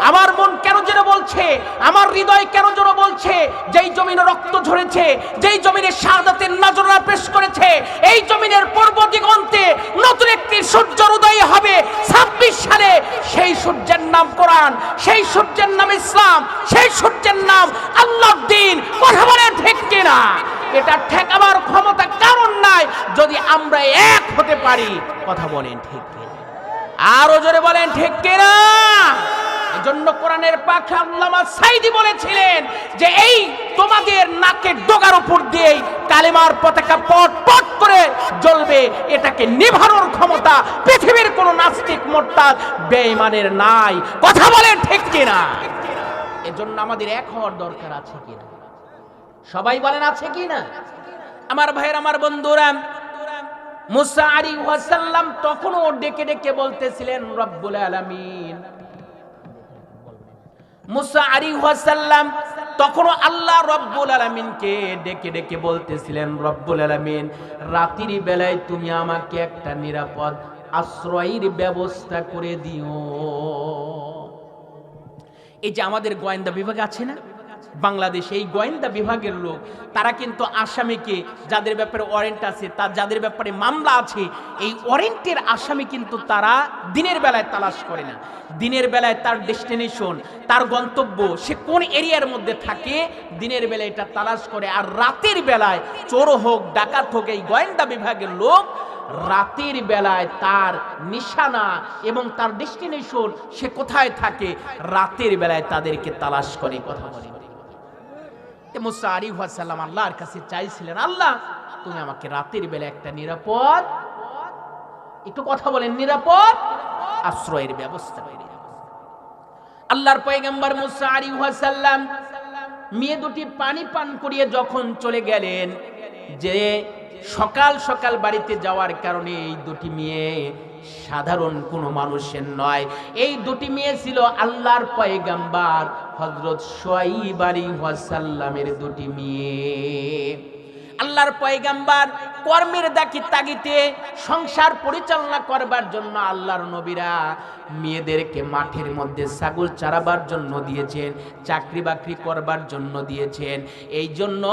আমার মন কেন যেন বলছে, আমার হৃদয় কেন যেন বলছে, যেই জমিনে রক্ত ঝরেছে, যেই জমিনে শাহাদাতের নজরানা পেশ করেছে, এই জমিনের পূর্ব দিগন্তে নতুন একটি সূর্যের উদয় হবে 26 সালে। সেই সূর্যের নাম কোরআন, সেই সূর্যের নাম ইসলাম, সেই সূর্যের নাম আল্লাহর দ্বীন। কথা বলেন ঠিক কিনা? এটা ঠেকাবার ক্ষমতা কারণ নাই যদি আমরা এক হতে পারি। কথা বলেন ঠিক কিনা? আরো জোরে বলেন ঠিক কিনা? এজন্য কোরআনের পাখি আল্লামা সাইদি বলেছিলেন যে এই তোমাদের নাকের ডগার উপর দিয়ে কালেমার পতাকা পট পট করে জ্বলবে, এটাকে নিভানোর ক্ষমতা পৃথিবীর কোন নাস্তিক মোরতাদ বেঈমানের নাই। কথা বলেন ঠিক কিনা? এজন্য আমাদের এক হওয়ার দরকার আছে কিনা? সবাই বলেন আছে কিনা? আমার ভাইয়ের, আমার বন্ধুরা, মুসা আলাইহিস সালাম তখনও ডেকে ডেকে বলতেছিলেন রব্বুল আলামিন। মুসা আলাইহিস সালাম তখনও আল্লাহ রব্বুল আলামিনকে ডেকে ডেকে বলতেছিলেন রব্বুল আলামিন, রাতের বেলায় তুমি আমাকে একটা নিরাপদ আশ্রয়ের ব্যবস্থা করে দিও। এই যে আমাদের গোয়েন্দা বিভাগ আছে না বাংলাদেশ, এই গোয়েন্দা বিভাগের লোক তারা কিন্তু আসামিকে, যাদের ব্যাপারে ওয়ারেন্ট আছে, তার যাদের ব্যাপারে মামলা আছে, এই ওয়ারেন্টের আসামি কিন্তু তারা দিনের বেলায় তালাশ করে না। দিনের বেলায় তার ডেস্টিনেশন, তার গন্তব্য, সে কোন এরিয়ার মধ্যে থাকে, দিনের বেলায় এটা তালাশ করে। আর রাতের বেলায় চোর হোক ডাকাত হোক, এই গোয়েন্দা বিভাগের লোক রাতের বেলায় তার নিশানা এবং তার ডেস্টিনেশন, সে কোথায় থাকে, রাতের বেলায় তাদেরকে তালাশ করে। কথা বলে মুসা আলাইহিস সালাম আল্লাহর কাছে চাইছিলেন, আল্লাহ তুমি আমাকে রাতের বেলা একটা নিরাপদ, একটু কথা বলেন, নিরাপদ আশ্রয়ের ব্যবস্থা করে দিন। আল্লাহর পয়গম্বর মুসা আলাইহিস সালাম মেয়ে দুটি পানি পান করিয়ে যখন চলে গেলেন, যে সকাল সকাল বাড়িতে যাওয়ার কারণে এই দুটি মেয়ে সাধারণ কোনো মানুষের নয়, এই দুটি মেয়ে ছিল আল্লাহর পয়গম্বর হযরত শুআয়ব আলাইহিস সালামের দুটি মেয়ে। আল্লাহর পয়গম্বর কর্মের তাগিদে সংসার পরিচালনা করবার জন্য আল্লাহর নবীরা মেয়েদেরকে মাঠের মধ্যে ছাগল চরাবার জন্য দিয়েছেন, চাকরি বাকরি করবার জন্য দিয়েছেন। এই জন্য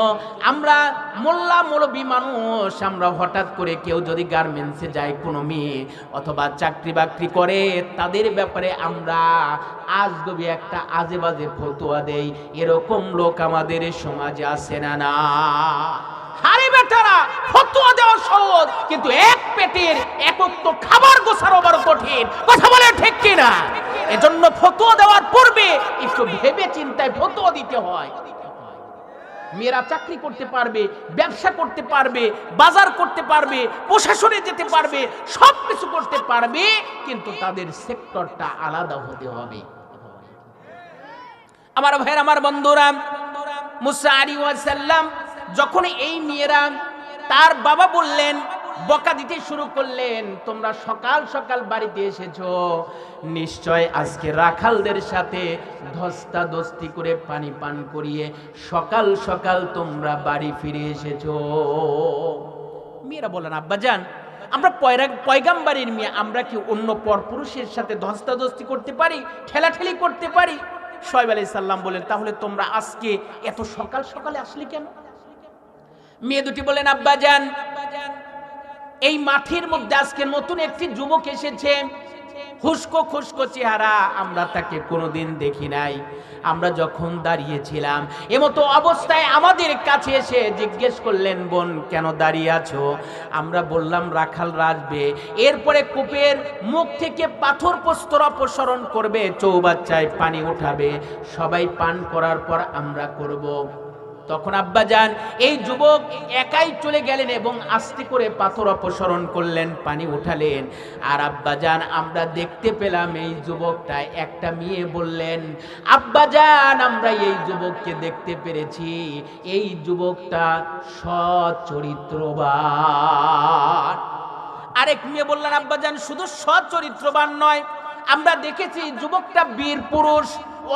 আমরা মোল্লা মৌলবী মানুষ, আমরা হঠাৎ করে কেউ যদি গার্মেন্টসে যায় কোনো মেয়ে অথবা চাকরি বাকরি করে, তাদের ব্যাপারে আমরা আজগবি একটা আজে বাজে ফতোয়া দেই। এরকম লোক আমাদের সমাজে আছে না? না। হারে বেটারা, ফতোয়া দেওয়া সহজ, কিন্তু এক পেটের একত্র খাবার গোছানো বড় কঠিন। কথা বলে ঠিক কিনা? এজন্য ফতোয়া দেওয়ার পূর্বে একটু ভেবে চিন্তায় ফতোয়া দিতে হয়। মেয়েরা চাকরি করতে পারবে, ব্যবসা করতে পারবে, বাজার করতে পারবে, প্রশাসনে যেতে পারবে, সবকিছু করতে পারবে, কিন্তু তাদের সেক্টরটা আলাদা হতে হবে। আমার ভাইয়ের, আমার বন্ধুরা, মুসা আলাইহিস সালাম যখন এই মেয়েরা, তার বাবা বললেন, বকা দিতে শুরু করলেন, তোমরা সকাল সকাল বাড়িতে এসেছো, নিশ্চয় আজকে রাখালদের সাথে ধস্তাধস্তি করে পানি পান করিয়ে সকাল সকাল তোমরা বাড়ি ফিরে এসেছো। মেয়েরা বললেন, আব্বাজান আমরা পয়গাম্বরের মেয়ে, আমরা কি অন্য পরপুরুষের সাথে ধস্তাধস্তি করতে পারি, ঠেলাঠেলি করতে পারি? শুআয়ব আলাইহিস সালাম বলেন, তাহলে তোমরা আজকে এত সকাল সকালে আসলে কেন? মেয়ে দুটি বলেন, আব্বাজান এই মাঠের মধ্যে আজকে নতুন একটি যুবক এসেছে, খুশকো খুশকো চেহারা, আমরা তাকে কোনোদিন দেখি নাই। আমরা যখন দাঁড়িয়েছিলাম এমতো অবস্থায় আমাদের কাছে এসে জিজ্ঞেস করলেন, বোন কেন দাঁড়িয়ে আছো? আমরা বললাম রাখালরা আসবে, এরপরে কূপের মুখ থেকে পাথর প্রস্তর অপসারণ করবে, চৌবাচ্চায় পানি উঠাবে, সবাই পান করার পর আমরা করব। তখন আব্বাজান এই যুবক একাই চলে গেলেন এবং আস্তে করে পাথর অপসারণ করলেন, পানি উঠালেন। আর আব্বাজান আমরা দেখতে পেলাম এই যুবকটা, একটা মেয়ে বললেন, আব্বাজান আমরা এই যুবককে দেখতে পেরেছি, এই যুবকটা সৎ চরিত্রবান। আরেক মেয়ে বললেন, আব্বাজান শুধু সৎ চরিত্রবান নয়, আমরা দেখেছি যুবকটা বীর পুরুষ,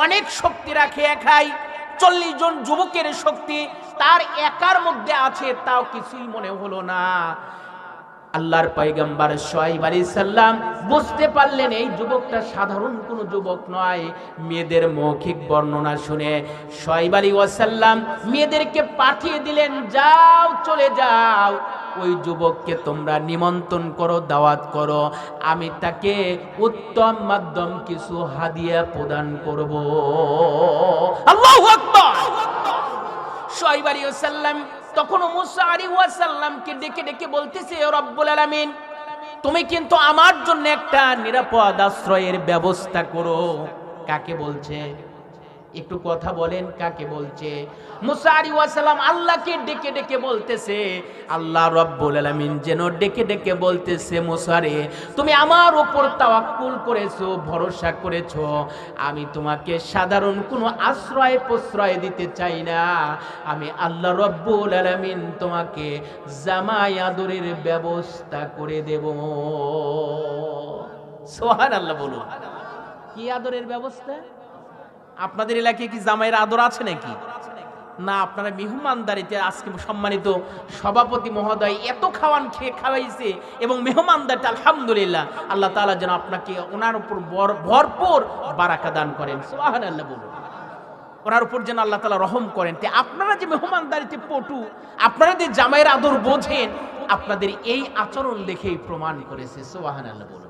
অনেক শক্তি রাখে, একাই 40 জন যুবকের শক্তি তার একার মধ্যে আছে, তাও কিছুই মনে হলো না। আল্লাহর পয়গম্বর শুআয়ব আলাইহিস সালাম বুঝতে পারলেন এই যুবকটা সাধারণ কোনো যুবক নয়। মেয়েদের মৌখিক বর্ণনা শুনে শুআয়ব আলাইহিস সালাম মেয়েদেরকে পাঠিয়ে দিলেন, যাও চলে যাও, ওই যুবককে তোমরা নিমন্ত্রণ করো, দাওয়াত করো, আমি তাকে উত্তম মাধ্যম কিছু হাদিয়া প্রদান করব। আল্লাহু আকবার। শুআয়ব আলাইহিস সালাম তখন মুসা আলাইহিস সালামকে ডেকে ডেকে বলতেছে, রব্বুল আলামিন তুমি কিন্তু আমার জন্য একটা নিরাপদ আশ্রয়ের ব্যবস্থা করো। কাকে বলছে? একটু কথা বলেন, কাকে বলছে? মুসা আলাইহিস সালাম আল্লাহকে ডেকে ডেকে বলতেছে। আল্লাহ রাব্বুল আলামিন যেন ডেকে ডেকে বলতেছে, মুসা রে তুমি আমার উপর তাওয়াক্কুল করেছো, ভরসা করেছো, আমি তোমাকে সাধারণ কোনো আশ্রয় প্রশ্রয় দিতে চাই না, আমি আল্লাহ রাব্বুল আলামিন তোমাকে জামাই আদরের ব্যবস্থা করে দেব। সুবহানাল্লাহ বলুন। কি আদরের ব্যবস্থা? আপনাদের এলাকায় কি জামাইয়ের আদর আছে নাকি? না, আপনারা মেহমানদারিতে আজকে সম্মানিত সভাপতি মহোদয় এত খাওয়াইছে এবং মেহমানদারিতে আলহামদুলিল্লাহ, আল্লাহ তাআলা যেন আপনাকে ওনার উপর ভরপুর বারাকা দান করেন। সুবহানাল্লাহ বলুন। ওনার উপর যেন আল্লাহ তাআলা রহম করেন। তে আপনারা যে মেহমানদারিতে পটু, আপনারা যে জামাইয়ের আদর বোঝেন, আপনাদের এই আচরণ দেখেই প্রমাণ করেছে। সুবহানাল্লাহ বলুন।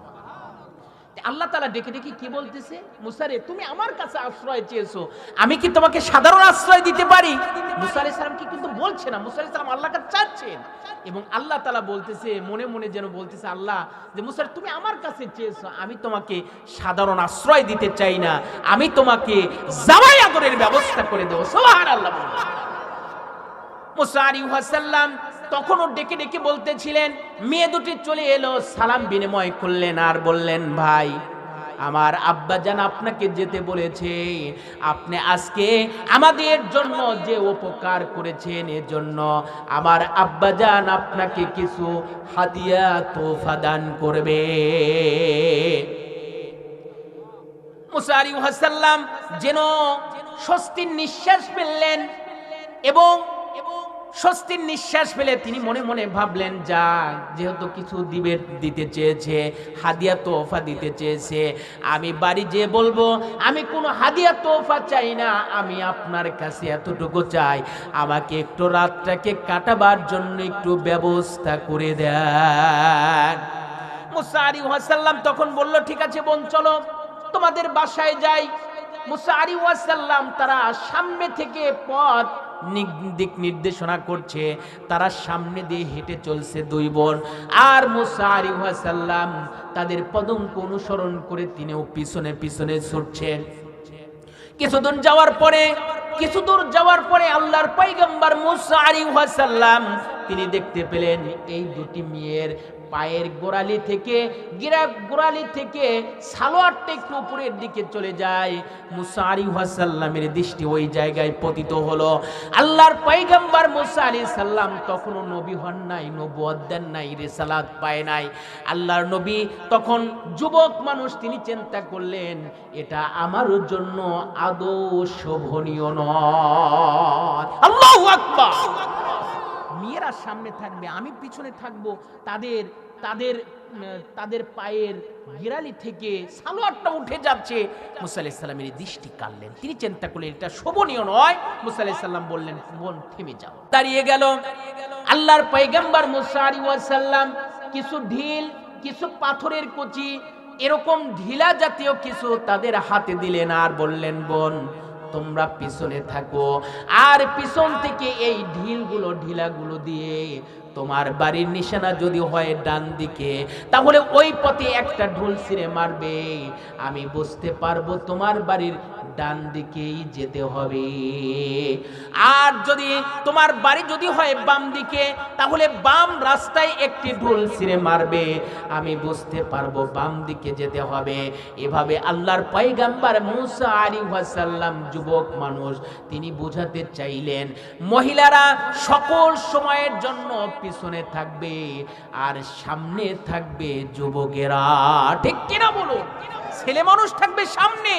আল্লাহ তাআলা ডেকে ডেকে কি বলতেছে, মুসা রে তুমি আমার কাছে আশ্রয় চেয়েছো, আমি কি তোমাকে সাধারণ আশ্রয় দিতে পারি? মুসা আলাইহিস সালাম কি কিন্তু বলছে না, মুসা আলাইহিস সালাম আল্লাহর কাছে চাচ্ছেন এবং আল্লাহ তাআলা বলতেছে, মনে মনে যেন বলতেছে আল্লাহ যে মুসা তুমি আমার কাছে চেয়েছো, আমি তোমাকে সাধারণ আশ্রয় দিতে চাই না, আমি তোমাকে জামাই আদরের ব্যবস্থা করে দেব। সুবহানাল্লাহ। মুসা আলাইহিস সালাম তখনও ডেকে ডেকে বলতেছিলেন। মেয়ে দুটি চলে এলো, সালাম বিনিময় করলেন আর বললেন, ভাই আমার আব্বাজান আপনাকে যেতে বলেছে, আপনি আজকে আমাদের জন্য যে উপকার করেছেন এজন্য আমার আব্বাজান আপনাকে কিছু হাদিয়া তোফা দান করবে। মুসা আলাইহিস সালাম যেন স্বস্তির নিঃশ্বাস ফেললেন এবং স্বস্তির নিঃশ্বাস ফেলে তিনি মনে মনে ভাবলেন, যা যেহেতু কিছু দিতে চেয়েছে, হাদিয়া তোফা দিতে চেয়েছে, আমি বাড়ি যেয়ে বলবো আমি কোনো হাদিয়া তোফা চাই না, আমি আপনার কাছে এতটুকু চাই, আমাকে একটু রাতটাকে কাটাবার জন্য একটু ব্যবস্থা করে দেন। মুসা আলাইহিস সালাম তখন বলল, ঠিক আছে বোন, চলো তোমাদের বাসায় যাই। মুসা আলাইহিস সালাম তারা সামনে থেকে পথ দিক নির্দেশনা করছে, তারা সামনে দিয়ে হেঁটে চলছে দুই বোন, আর মুসা আলাইহিস সালাম তাদের পদঙ্ক অনুসরণ করে তিনিও পিছনে পিছনে ছুটছেন। কিছু দূর যাওয়ার পরে আল্লাহর পয়গম্বর মুসা আলাইহিস সালাম তিনি দেখতে পেলেন এই দুটি মেয়ের পায়ের গোড়ালি থেকে সালোয়ারটা একটু উপরের দিকে চলে যায়। মুসা আলাইহিস সালামের দৃষ্টি ওই জায়গায় পতিত হলো। আল্লাহর পয়গম্বর মুসা আলাইহিস সালাম তখনও নবী হন নাই, নবুয়ত দেন নাই, রিসালাত পায় নাই। আল্লাহর নবী তখন যুবক মানুষ, তিনি চিন্তা করলেন এটা আমার জন্য আদৌ শোভনীয় নয়। আল্লাহু আকবার। মেয়েরা সামনে থাকবে, আমি পিছনে থাকবো, তাদের পায়ের গিরালি থেকে সালোয়ারটা উঠে যাচ্ছে। মুসা আলাইহিস সালামের দৃষ্টি কাড়লেন, তিনি চিন্তা করলেন এটা শোভনীয় নয়। মুসা আলাইহিস সালাম বললেন, বোন থেমে যাও। দাঁড়িয়ে গেল। আল্লাহর পয়গম্বর মুসা আলাইহিস সালাম কিছু পাথরের কুচি, এরকম ঢিলা জাতীয় কিছু তাদের হাতে দিলেন আর বললেন, বোন তোমরা পিছনে থাকো, আর পিছন থেকে এই ঢিলাগুলো দিয়ে তোমার বাড়ির নিশানা যদি হয় ডান দিকে, তাহলে ওই পথে একটা ঢোল ছিঁড়ে মারবে, আমি বুঝতে পারবো তোমার বাড়ির ডান দিকেই যেতে হবে। আর যদি তোমার বাড়ি যদি হয় বাম দিকে, তাহলে বাম রাস্তায় একটি ঢোল ছিঁড়ে মারবে, আমি বুঝতে পারবো বাম দিকে যেতে হবে। এভাবে আল্লাহর পয়গম্বর মুসা আলাইহিস সালাম যুবক মানুষ, তিনি বোঝাতে চাইলেন মহিলারা সকল সময়ের জন্য পিছনে থাকবে আর সামনে থাকবে যুবকেরা। ঠিক কিনা বলো? ছেলে মানুষ থাকবে সামনে,